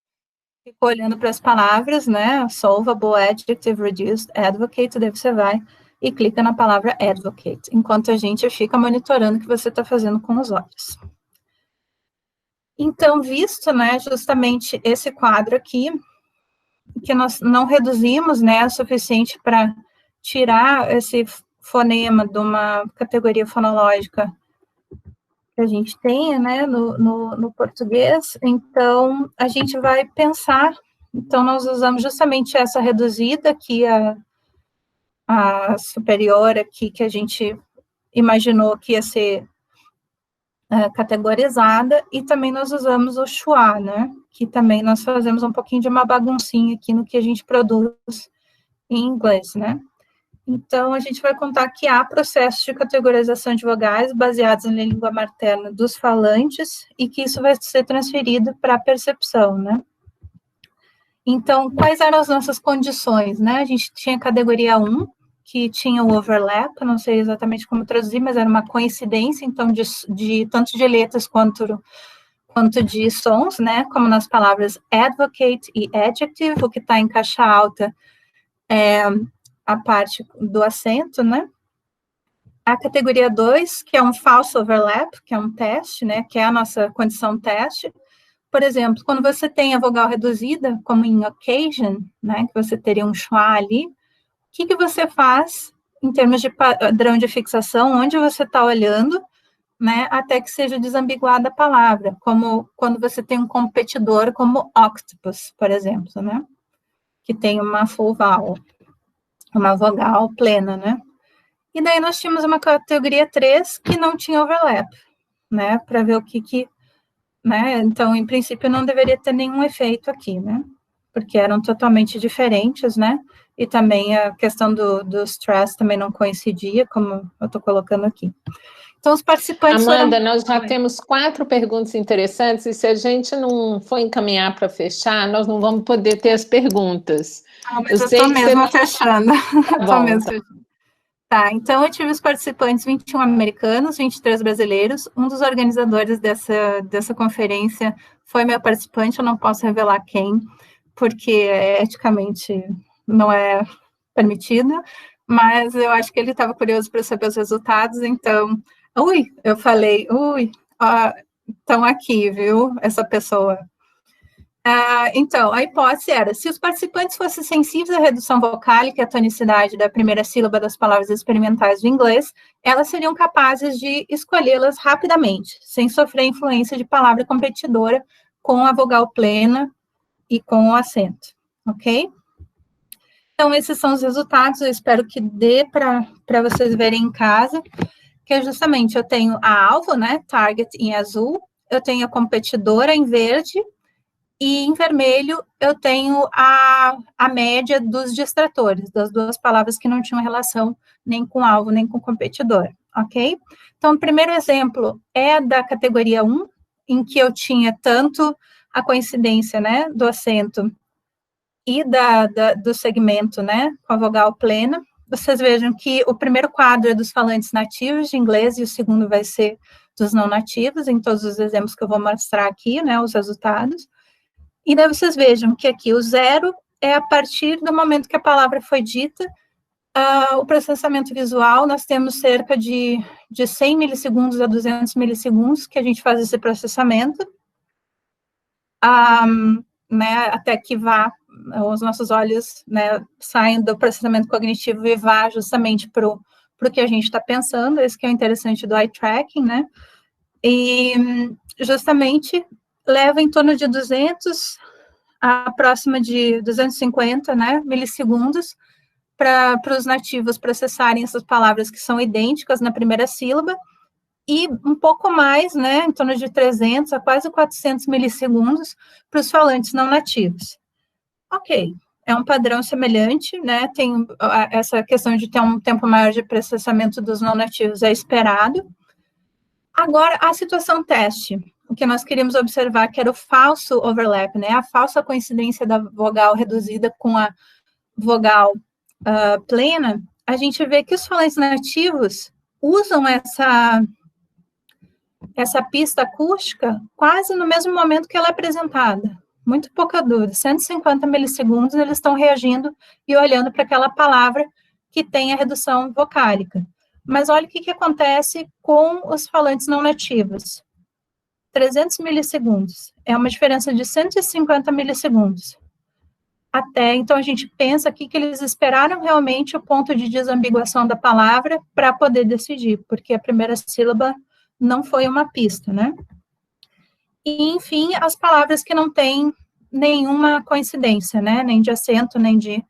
fica olhando para as palavras, né? Solvable, adjective, reduced, advocate, daí você vai e clica na palavra advocate, enquanto a gente fica monitorando o que você está fazendo com os olhos. Então, visto, né, justamente esse quadro aqui, que nós não reduzimos, né, o suficiente para tirar esse fonema de uma categoria fonológica que a gente tenha, né, no português, então a gente vai pensar, então nós usamos justamente essa reduzida aqui, a superior aqui, que a gente imaginou que ia ser categorizada, e também nós usamos o schwa, né, que também nós fazemos um pouquinho de uma baguncinha aqui no que a gente produz em inglês, né. Então, a gente vai contar que há processos de categorização de vogais baseados na língua materna dos falantes e que isso vai ser transferido para a percepção, né? Então, quais eram as nossas condições, né? A gente tinha a categoria 1, que tinha o overlap, não sei exatamente como traduzir, mas era uma coincidência, então, tanto de letras quanto de sons, né? Como nas palavras advocate e adjective, o que está em caixa alta é a parte do acento, né? a categoria 2, que é um false overlap, que é um teste, né, que é a nossa condição teste. Por exemplo, quando você tem a vogal reduzida, como em occasion, né, que você teria um schwa ali, o que você faz em termos de padrão de fixação, onde você está olhando, né, até que seja desambiguada a palavra, como quando você tem um competidor como octopus, por exemplo, né, que tem uma full vowel, uma vogal plena, né. E daí nós tínhamos uma categoria 3 que não tinha overlap, né, para ver o que, né, então, em princípio, não deveria ter nenhum efeito aqui, né, porque eram totalmente diferentes, né, e também a questão do stress também não coincidia, como eu estou colocando aqui. Então, os participantes Amanda, nós já temos 4 perguntas interessantes, e se a gente não for encaminhar para fechar, nós não vamos poder ter as perguntas. Mas eu estou mesmo fechando. Tá bom. Tá, então eu tive os participantes 21 americanos, 23 brasileiros. Um dos organizadores dessa conferência foi meu participante, eu não posso revelar quem, porque eticamente não é permitido, mas eu acho que ele estava curioso para saber os resultados, então, eu falei, estão aqui, viu, essa pessoa. Então, a hipótese era, se os participantes fossem sensíveis à redução vocálica e à tonicidade da primeira sílaba das palavras experimentais do inglês, elas seriam capazes de escolhê-las rapidamente, sem sofrer influência de palavra competidora com a vogal plena e com o acento, ok? Então, esses são os resultados, eu espero que dê para vocês verem em casa, que é justamente, eu tenho a alvo, né, target em azul, eu tenho a competidora em verde, e em vermelho eu tenho a média dos distratores, das duas palavras que não tinham relação nem com alvo, nem com competidor, ok? Então, o primeiro exemplo é da categoria 1, em que eu tinha tanto a coincidência, né, do acento e do segmento, né, com a vogal plena. Vocês vejam que o primeiro quadro é dos falantes nativos de inglês e o segundo vai ser dos não nativos, em todos os exemplos que eu vou mostrar aqui, né, os resultados. E daí vocês vejam que aqui o 0 é a partir do momento que a palavra foi dita, o processamento visual, nós temos cerca de 100 milissegundos a 200 milissegundos que a gente faz esse processamento, né, até que os nossos olhos, né, saem do processamento cognitivo e vá justamente para o que a gente está pensando, esse que é o interessante do eye tracking, né, e justamente leva em torno de 200 a próxima de 250, né, milissegundos para os nativos processarem essas palavras que são idênticas na primeira sílaba, e um pouco mais, né, em torno de 300 a quase 400 milissegundos para os falantes não nativos. Ok, é um padrão semelhante, né, tem essa questão de ter um tempo maior de processamento dos não nativos é esperado. Agora, a situação teste, o que nós queríamos observar, que era o falso overlap, né, a falsa coincidência da vogal reduzida com a vogal plena, a gente vê que os falantes nativos usam essa pista acústica quase no mesmo momento que ela é apresentada. Muito pouca dúvida, 150 milissegundos eles estão reagindo e olhando para aquela palavra que tem a redução vocálica. Mas olha o que acontece com os falantes não nativos. 300 milissegundos. É uma diferença de 150 milissegundos. Então, a gente pensa aqui que eles esperaram realmente o ponto de desambiguação da palavra para poder decidir, porque a primeira sílaba não foi uma pista, né? E, enfim, as palavras que não têm nenhuma coincidência, né? Nem de acento, nem de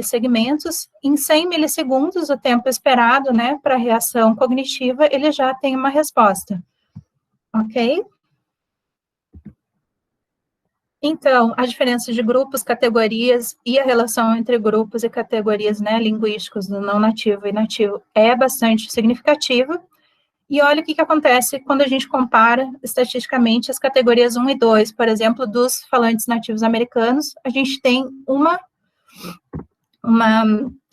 segmentos, em 100 milissegundos, o tempo esperado, né, para a reação cognitiva, ele já tem uma resposta, ok? Então, a diferença de grupos, categorias e a relação entre grupos e categorias, né, linguísticos do não nativo e nativo é bastante significativa, e olha o que acontece quando a gente compara estatisticamente as categorias 1 e 2, por exemplo, dos falantes nativos americanos, a gente tem uma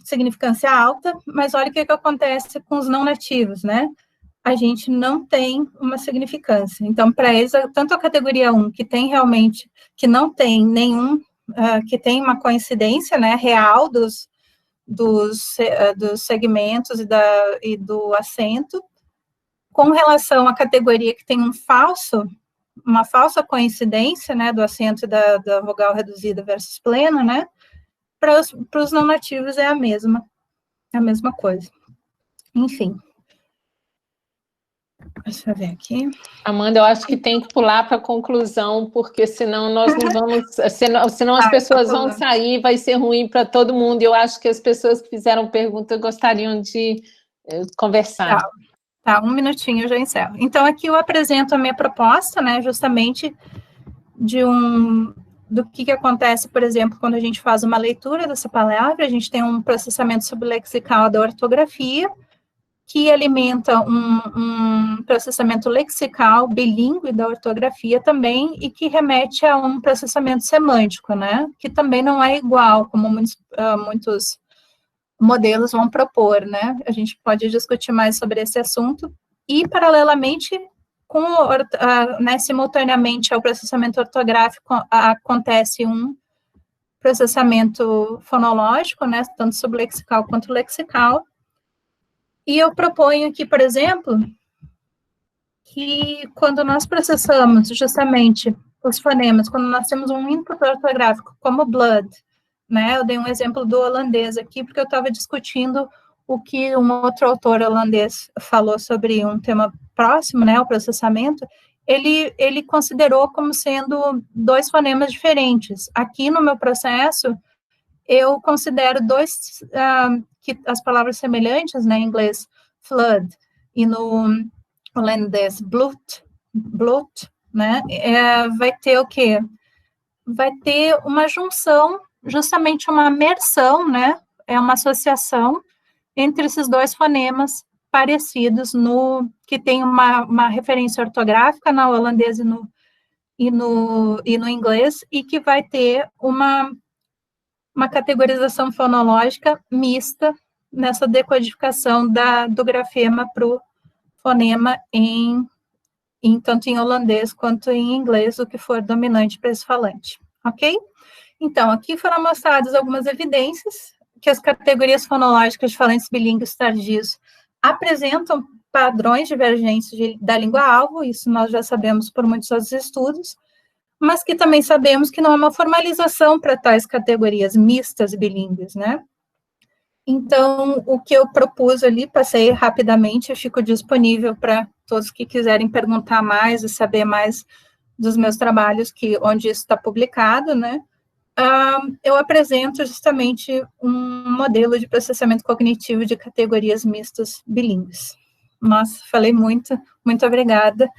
significância alta, mas olha o que acontece com os não nativos, né? A gente não tem uma significância. Então, para eles, tanto a categoria 1, que tem realmente, que não tem nenhum, que tem uma coincidência, né, real dos segmentos e do acento, com relação à categoria que tem uma falsa coincidência, né, do acento e da vogal reduzida versus plena, né, para os não nativos é a mesma coisa. Enfim. Deixa eu ver aqui. Amanda, eu acho que tem que pular para a conclusão, porque senão nós não vamos, senão as pessoas vão sair, vai ser ruim para todo mundo. Eu acho que as pessoas que fizeram pergunta gostariam de conversar. Tá, 1 minutinho eu já encerro. Então, aqui eu apresento a minha proposta, né, justamente do que acontece, por exemplo, quando a gente faz uma leitura dessa palavra, a gente tem um processamento sublexical da ortografia, que alimenta um processamento lexical bilíngue da ortografia também, e que remete a um processamento semântico, né, que também não é igual, como muitos modelos vão propor, né, a gente pode discutir mais sobre esse assunto, e, paralelamente, simultaneamente ao processamento ortográfico, acontece um processamento fonológico, né, tanto sublexical quanto lexical, e eu proponho aqui, por exemplo, que quando nós processamos justamente os fonemas, quando nós temos um input ortográfico como blood, né, eu dei um exemplo do holandês aqui, porque eu estava discutindo o que um outro autor holandês falou sobre um tema próximo, né, o processamento, ele considerou como sendo 2 fonemas diferentes. Aqui no meu processo, eu considero 2, que as palavras semelhantes, né, em inglês, flood, e no holandês, bloed, né, vai ter o quê? Vai ter uma junção, justamente uma mersão, né, é uma associação entre esses 2 fonemas parecidos, que tem uma referência ortográfica na holandês e no inglês, e que vai ter uma categorização fonológica mista nessa decodificação do grafema para o fonema tanto em holandês quanto em inglês, o que for dominante para esse falante, ok? Então, aqui foram mostradas algumas evidências que as categorias fonológicas de falantes bilíngues tardios apresentam padrões divergentes da língua-alvo, isso nós já sabemos por muitos outros estudos, mas que também sabemos que não é uma formalização para tais categorias mistas bilíngues, né? Então, o que eu propus ali, passei rapidamente, eu fico disponível para todos que quiserem perguntar mais e saber mais dos meus trabalhos, onde isso está publicado, né? Eu apresento justamente um modelo de processamento cognitivo de categorias mistas bilíngues. Nossa, falei muito, muito obrigada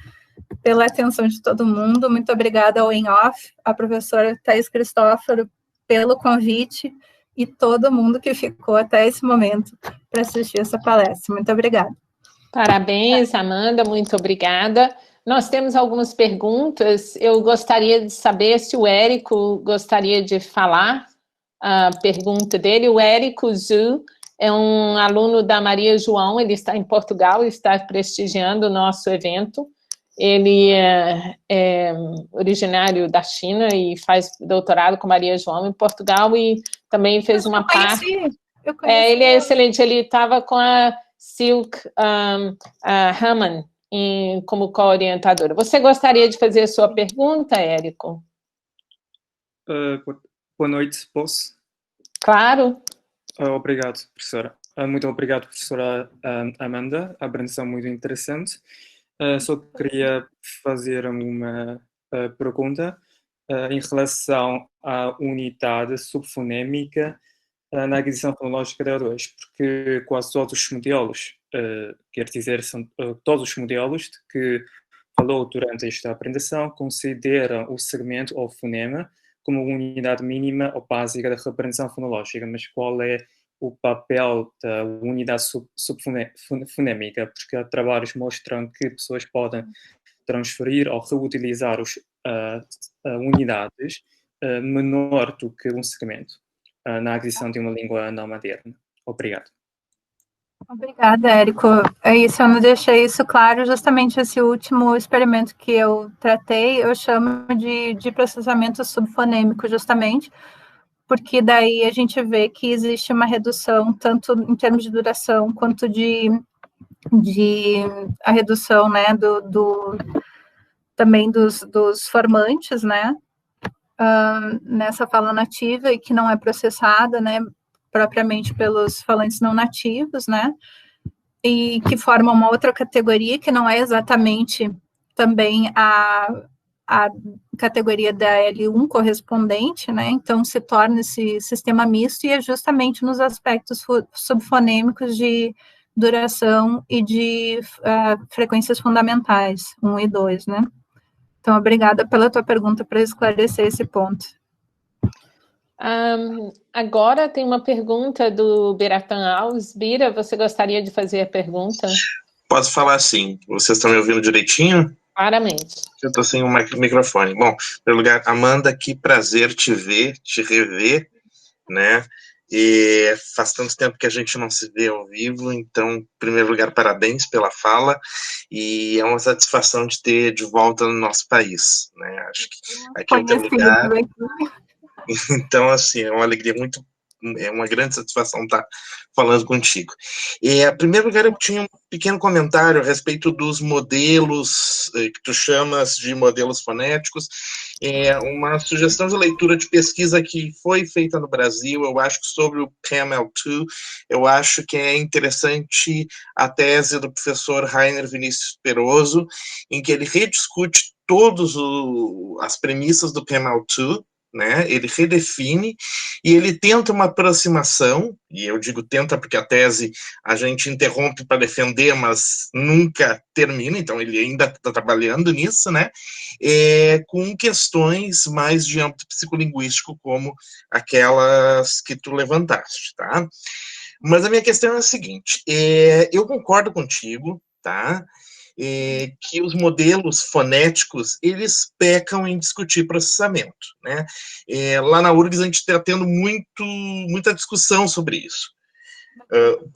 pela atenção de todo mundo, muito obrigada ao ENOF, a professora Thais Cristófaro, pelo convite, e todo mundo que ficou até esse momento para assistir essa palestra. Muito obrigada. Parabéns, Amanda, muito obrigada. Nós temos algumas perguntas, eu gostaria de saber se o Érico gostaria de falar a pergunta dele. O Érico Zu é um aluno da Maria João, ele está em Portugal, está prestigiando o nosso evento. Ele é originário da China e faz doutorado com Maria João em Portugal e também fez uma parte... Eu conheci. Ele é excelente, ele estava com a Silk Hamann como co-orientadora. Você gostaria de fazer a sua pergunta, Érico? Boa noite, posso? Claro. Obrigado, professora. Muito obrigado, professora Amanda, a apresentação muito interessante. Só queria fazer uma pergunta em relação à unidade subfonémica na aquisição fonológica da O2, porque quase todos os modelos, quer dizer, são todos os modelos de que falou durante esta apresentação, consideram o segmento ou fonema como uma unidade mínima ou básica da representação fonológica, mas qual é o papel da unidade subfonémica? Porque há trabalhos que mostram que pessoas podem transferir ou reutilizar unidades menor do que um segmento na aquisição de uma língua não materna. Obrigado. Obrigada, Érico. É isso, eu não deixei isso claro, justamente esse último experimento que eu tratei, eu chamo de processamento subfonêmico, justamente, porque daí a gente vê que existe uma redução, tanto em termos de duração, quanto de a redução, né, também dos formantes, né, nessa fala nativa e que não é processada, né, propriamente pelos falantes não nativos, né, e que forma uma outra categoria que não é exatamente também a categoria da L1 correspondente, né, então se torna esse sistema misto e é justamente nos aspectos subfonêmicos de duração e de frequências fundamentais, 1 e 2, né. Então, obrigada pela tua pergunta para esclarecer esse ponto. Agora tem uma pergunta do Beratan Alves. Bira, você gostaria de fazer a pergunta? Posso falar sim. Vocês estão me ouvindo direitinho? Claramente. Eu estou sem o microfone. Bom, em primeiro lugar, Amanda, que prazer te ver, te rever, né? E faz tanto tempo que a gente não se vê ao vivo, então, em primeiro lugar, parabéns pela fala, e é uma satisfação de ter de volta no nosso país, né? Acho que aqui é o teu lugar. Então, assim, é uma alegria muito, é uma grande satisfação estar falando contigo. Em primeiro lugar, eu tinha um pequeno comentário a respeito dos modelos, que tu chamas de modelos fonéticos, uma sugestão de leitura de pesquisa que foi feita no Brasil, eu acho que sobre o PAML2, eu acho que é interessante a tese do professor Rainer Vinícius Peroso, em que ele rediscute todas as premissas do PAML2, né, ele redefine e ele tenta uma aproximação, e eu digo tenta porque a tese a gente interrompe para defender, mas nunca termina, então ele ainda está trabalhando nisso, né, com questões mais de âmbito psicolinguístico, como aquelas que tu levantaste, tá? Mas a minha questão é a seguinte, eu concordo contigo, tá? Que os modelos fonéticos, eles pecam em discutir processamento, né? Lá na URGS a gente está tendo muita discussão sobre isso.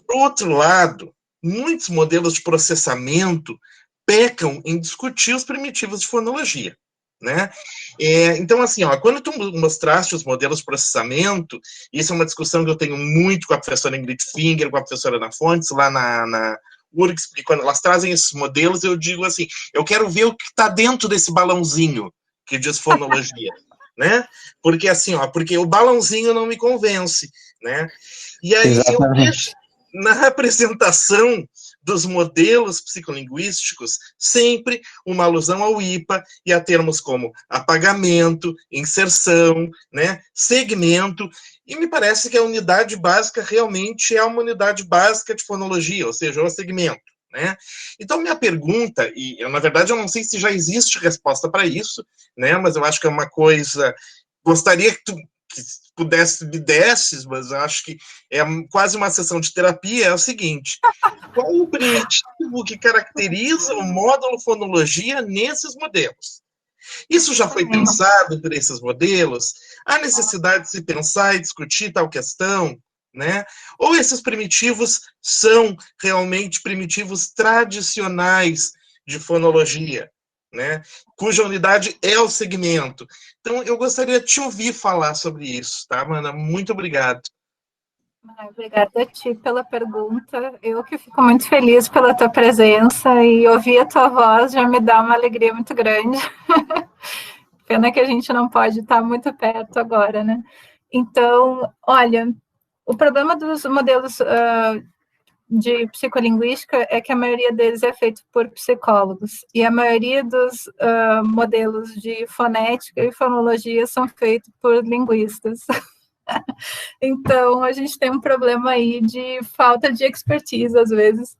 Por outro lado, muitos modelos de processamento pecam em discutir os primitivos de fonologia, né? Então, assim, quando tu mostraste os modelos de processamento, isso é uma discussão que eu tenho muito com a professora Ingrid Finger, com a professora Ana Fontes, lá na URGS, e quando elas trazem esses modelos, eu digo assim, eu quero ver o que está dentro desse balãozinho que diz fonologia, né? Porque assim, porque o balãozinho não me convence, né? E aí eu vejo na apresentação dos modelos psicolinguísticos sempre uma alusão ao IPA e a termos como apagamento, inserção, né, segmento, e me parece que a unidade básica realmente é uma unidade básica de fonologia, ou seja, o segmento, né? Então, minha pergunta, e na verdade eu não sei se já existe resposta para isso, né, mas eu acho que é uma coisa, gostaria que tu pudesse me desses, mas eu acho que é quase uma sessão de terapia, é o seguinte, qual o primitivo que caracteriza o módulo fonologia nesses modelos? Isso já foi pensado por esses modelos? Há necessidade de se pensar e discutir tal questão, né? Ou esses primitivos são realmente primitivos tradicionais de fonologia, né? Cuja unidade é o segmento. Então, eu gostaria de te ouvir falar sobre isso, tá, Mana? Muito obrigado. Obrigada a ti pela pergunta. Eu que fico muito feliz pela tua presença e ouvir a tua voz já me dá uma alegria muito grande. Pena que a gente não pode estar muito perto agora, né? Então, olha, o problema dos modelos de psicolinguística é que a maioria deles é feito por psicólogos, e a maioria dos modelos de fonética e fonologia são feitos por linguistas. Então, a gente tem um problema aí de falta de expertise, às vezes,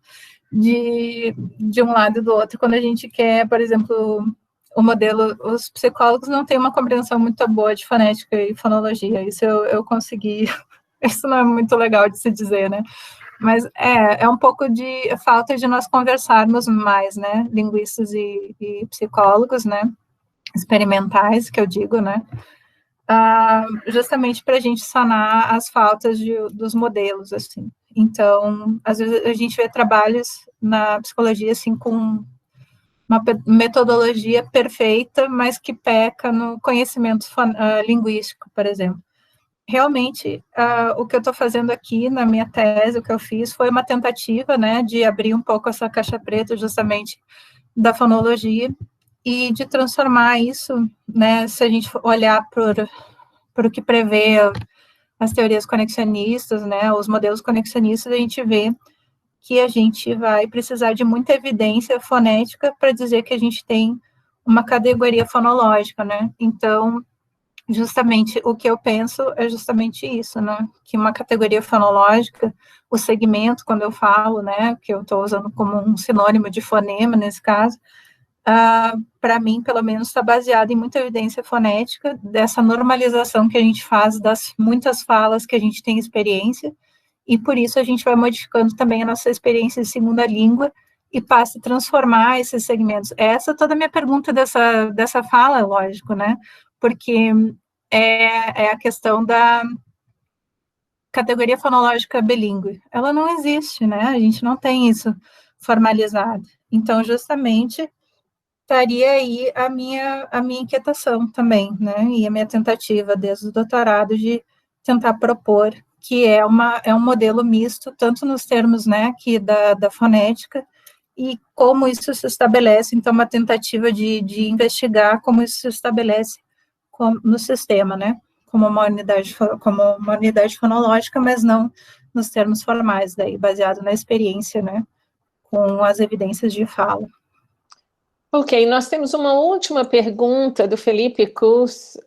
de um lado e do outro, quando a gente quer, por exemplo, o modelo, os psicólogos não têm uma compreensão muito boa de fonética e fonologia, isso eu consegui, isso não é muito legal de se dizer, né? Mas é um pouco de falta de nós conversarmos mais, né, linguistas e psicólogos, né, experimentais, que eu digo, né, justamente para a gente sanar as faltas dos modelos, assim. Então, às vezes a gente vê trabalhos na psicologia, assim, com uma metodologia perfeita, mas que peca no conhecimento linguístico, por exemplo. realmente, o que eu estou fazendo aqui na minha tese, o que eu fiz, foi uma tentativa, né, de abrir um pouco essa caixa preta, justamente, da fonologia, e de transformar isso, né, se a gente olhar por o que prevê as teorias conexionistas, né, os modelos conexionistas, a gente vê que a gente vai precisar de muita evidência fonética para dizer que a gente tem uma categoria fonológica, né? Então, justamente o que eu penso é justamente isso, né? Que uma categoria fonológica, o segmento, quando eu falo, né, que eu estou usando como um sinônimo de fonema nesse caso, para mim, pelo menos, está baseado em muita evidência fonética dessa normalização que a gente faz das muitas falas que a gente tem experiência, e por isso a gente vai modificando também a nossa experiência de segunda língua e passa a transformar esses segmentos. Essa é toda a minha pergunta dessa fala, lógico, né? Porque é a questão da categoria fonológica bilíngue. Ela não existe, né? A gente não tem isso formalizado. Então, justamente, estaria aí a minha inquietação também, né? E a minha tentativa desde o doutorado de tentar propor que é um modelo misto, tanto nos termos, né, que da fonética, e como isso se estabelece, então, uma tentativa de investigar como isso se estabelece no sistema, né, como uma unidade fonológica, mas não nos termos formais, daí, baseado na experiência, né, com as evidências de fala. Ok, nós temos uma última pergunta do Felipe Kuski.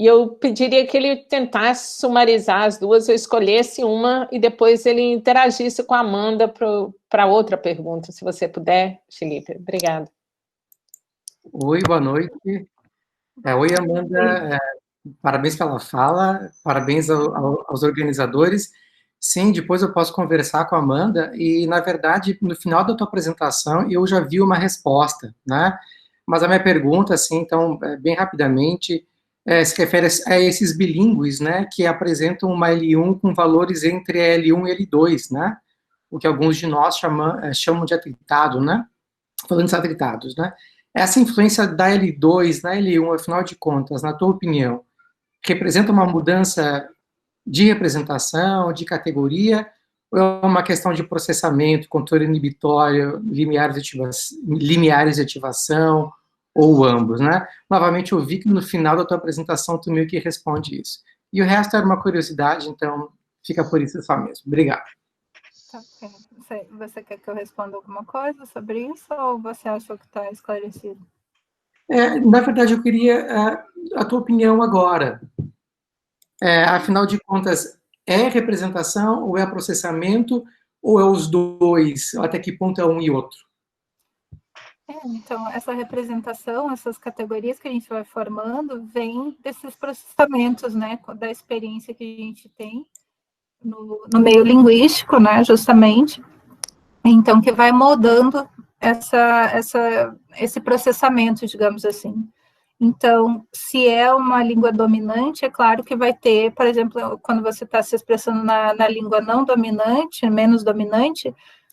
E eu pediria que ele tentasse sumarizar as duas, eu escolhesse uma e depois ele interagisse com a Amanda para outra pergunta, se você puder, Felipe. Obrigada. Oi, boa noite. Oi, Amanda. Parabéns pela fala, parabéns aos organizadores. Sim, depois eu posso conversar com a Amanda e, na verdade, no final da tua apresentação, eu já vi uma resposta, né? Mas a minha pergunta, assim, então, bem rapidamente, se refere a esses bilíngues, né, que apresentam uma L1 com valores entre L1 e L2, né? O que alguns de nós chamam de atritado, né? Falando de atritados, né? Essa influência da L2 na L1, afinal de contas, na tua opinião, representa uma mudança de representação, de categoria, ou é uma questão de processamento, controle inibitório, limiares de ativação, ou ambos, né? Novamente, eu vi que no final da tua apresentação tu meio que responde isso. E o resto era uma curiosidade, então fica por isso só mesmo. Obrigado. Tá, você quer que eu responda alguma coisa sobre isso, ou você achou que está esclarecido? Na verdade, eu queria a tua opinião agora. Afinal de contas, é representação ou é processamento, ou é os dois? Até que ponto é um e outro? Então, essa representação, essas categorias que a gente vai formando, vem desses processamentos, né, da experiência que a gente tem no meio linguístico, né, justamente. Então, que vai moldando esse processamento, digamos assim. Então, se é uma língua dominante, é claro que vai ter, por exemplo, quando você está se expressando na língua não dominante, menos dominante,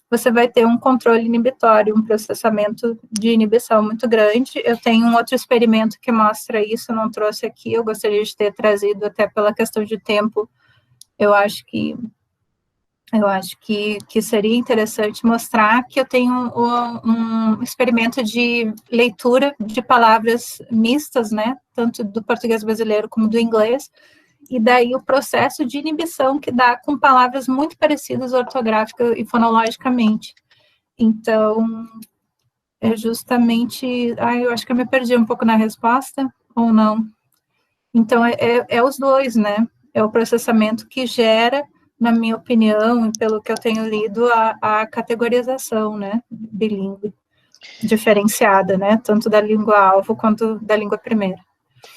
você vai ter um controle inibitório, um processamento de inibição muito grande. Eu tenho um outro experimento que mostra isso, não trouxe aqui, eu gostaria de ter trazido até pela questão de tempo. Eu acho que seria interessante mostrar que eu tenho um experimento de leitura de palavras mistas, né, tanto do português brasileiro como do inglês, e daí o processo de inibição que dá com palavras muito parecidas ortográfica e fonologicamente. Então, é justamente... eu acho que eu me perdi um pouco na resposta, ou não? Então, é os dois, né? É o processamento que gera, na minha opinião, e pelo que eu tenho lido, a categorização, né, bilíngue, diferenciada, né, tanto da língua-alvo quanto da língua primeira.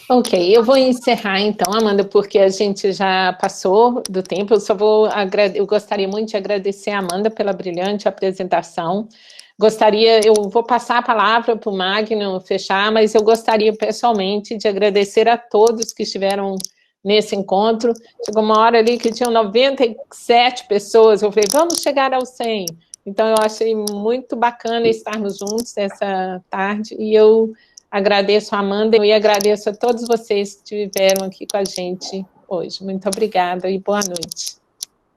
Ok, eu vou encerrar então, Amanda, porque a gente já passou do tempo. Eu gostaria muito de agradecer a Amanda pela brilhante apresentação. Eu vou passar a palavra para o Magno fechar, mas eu gostaria pessoalmente de agradecer a todos que estiveram nesse encontro. Chegou uma hora ali que tinham 97 pessoas, eu falei, vamos chegar aos 100. Então, eu achei muito bacana estarmos juntos essa tarde, e eu Agradeço a Amanda e agradeço a todos vocês que estiveram aqui com a gente hoje. Muito obrigada e boa noite.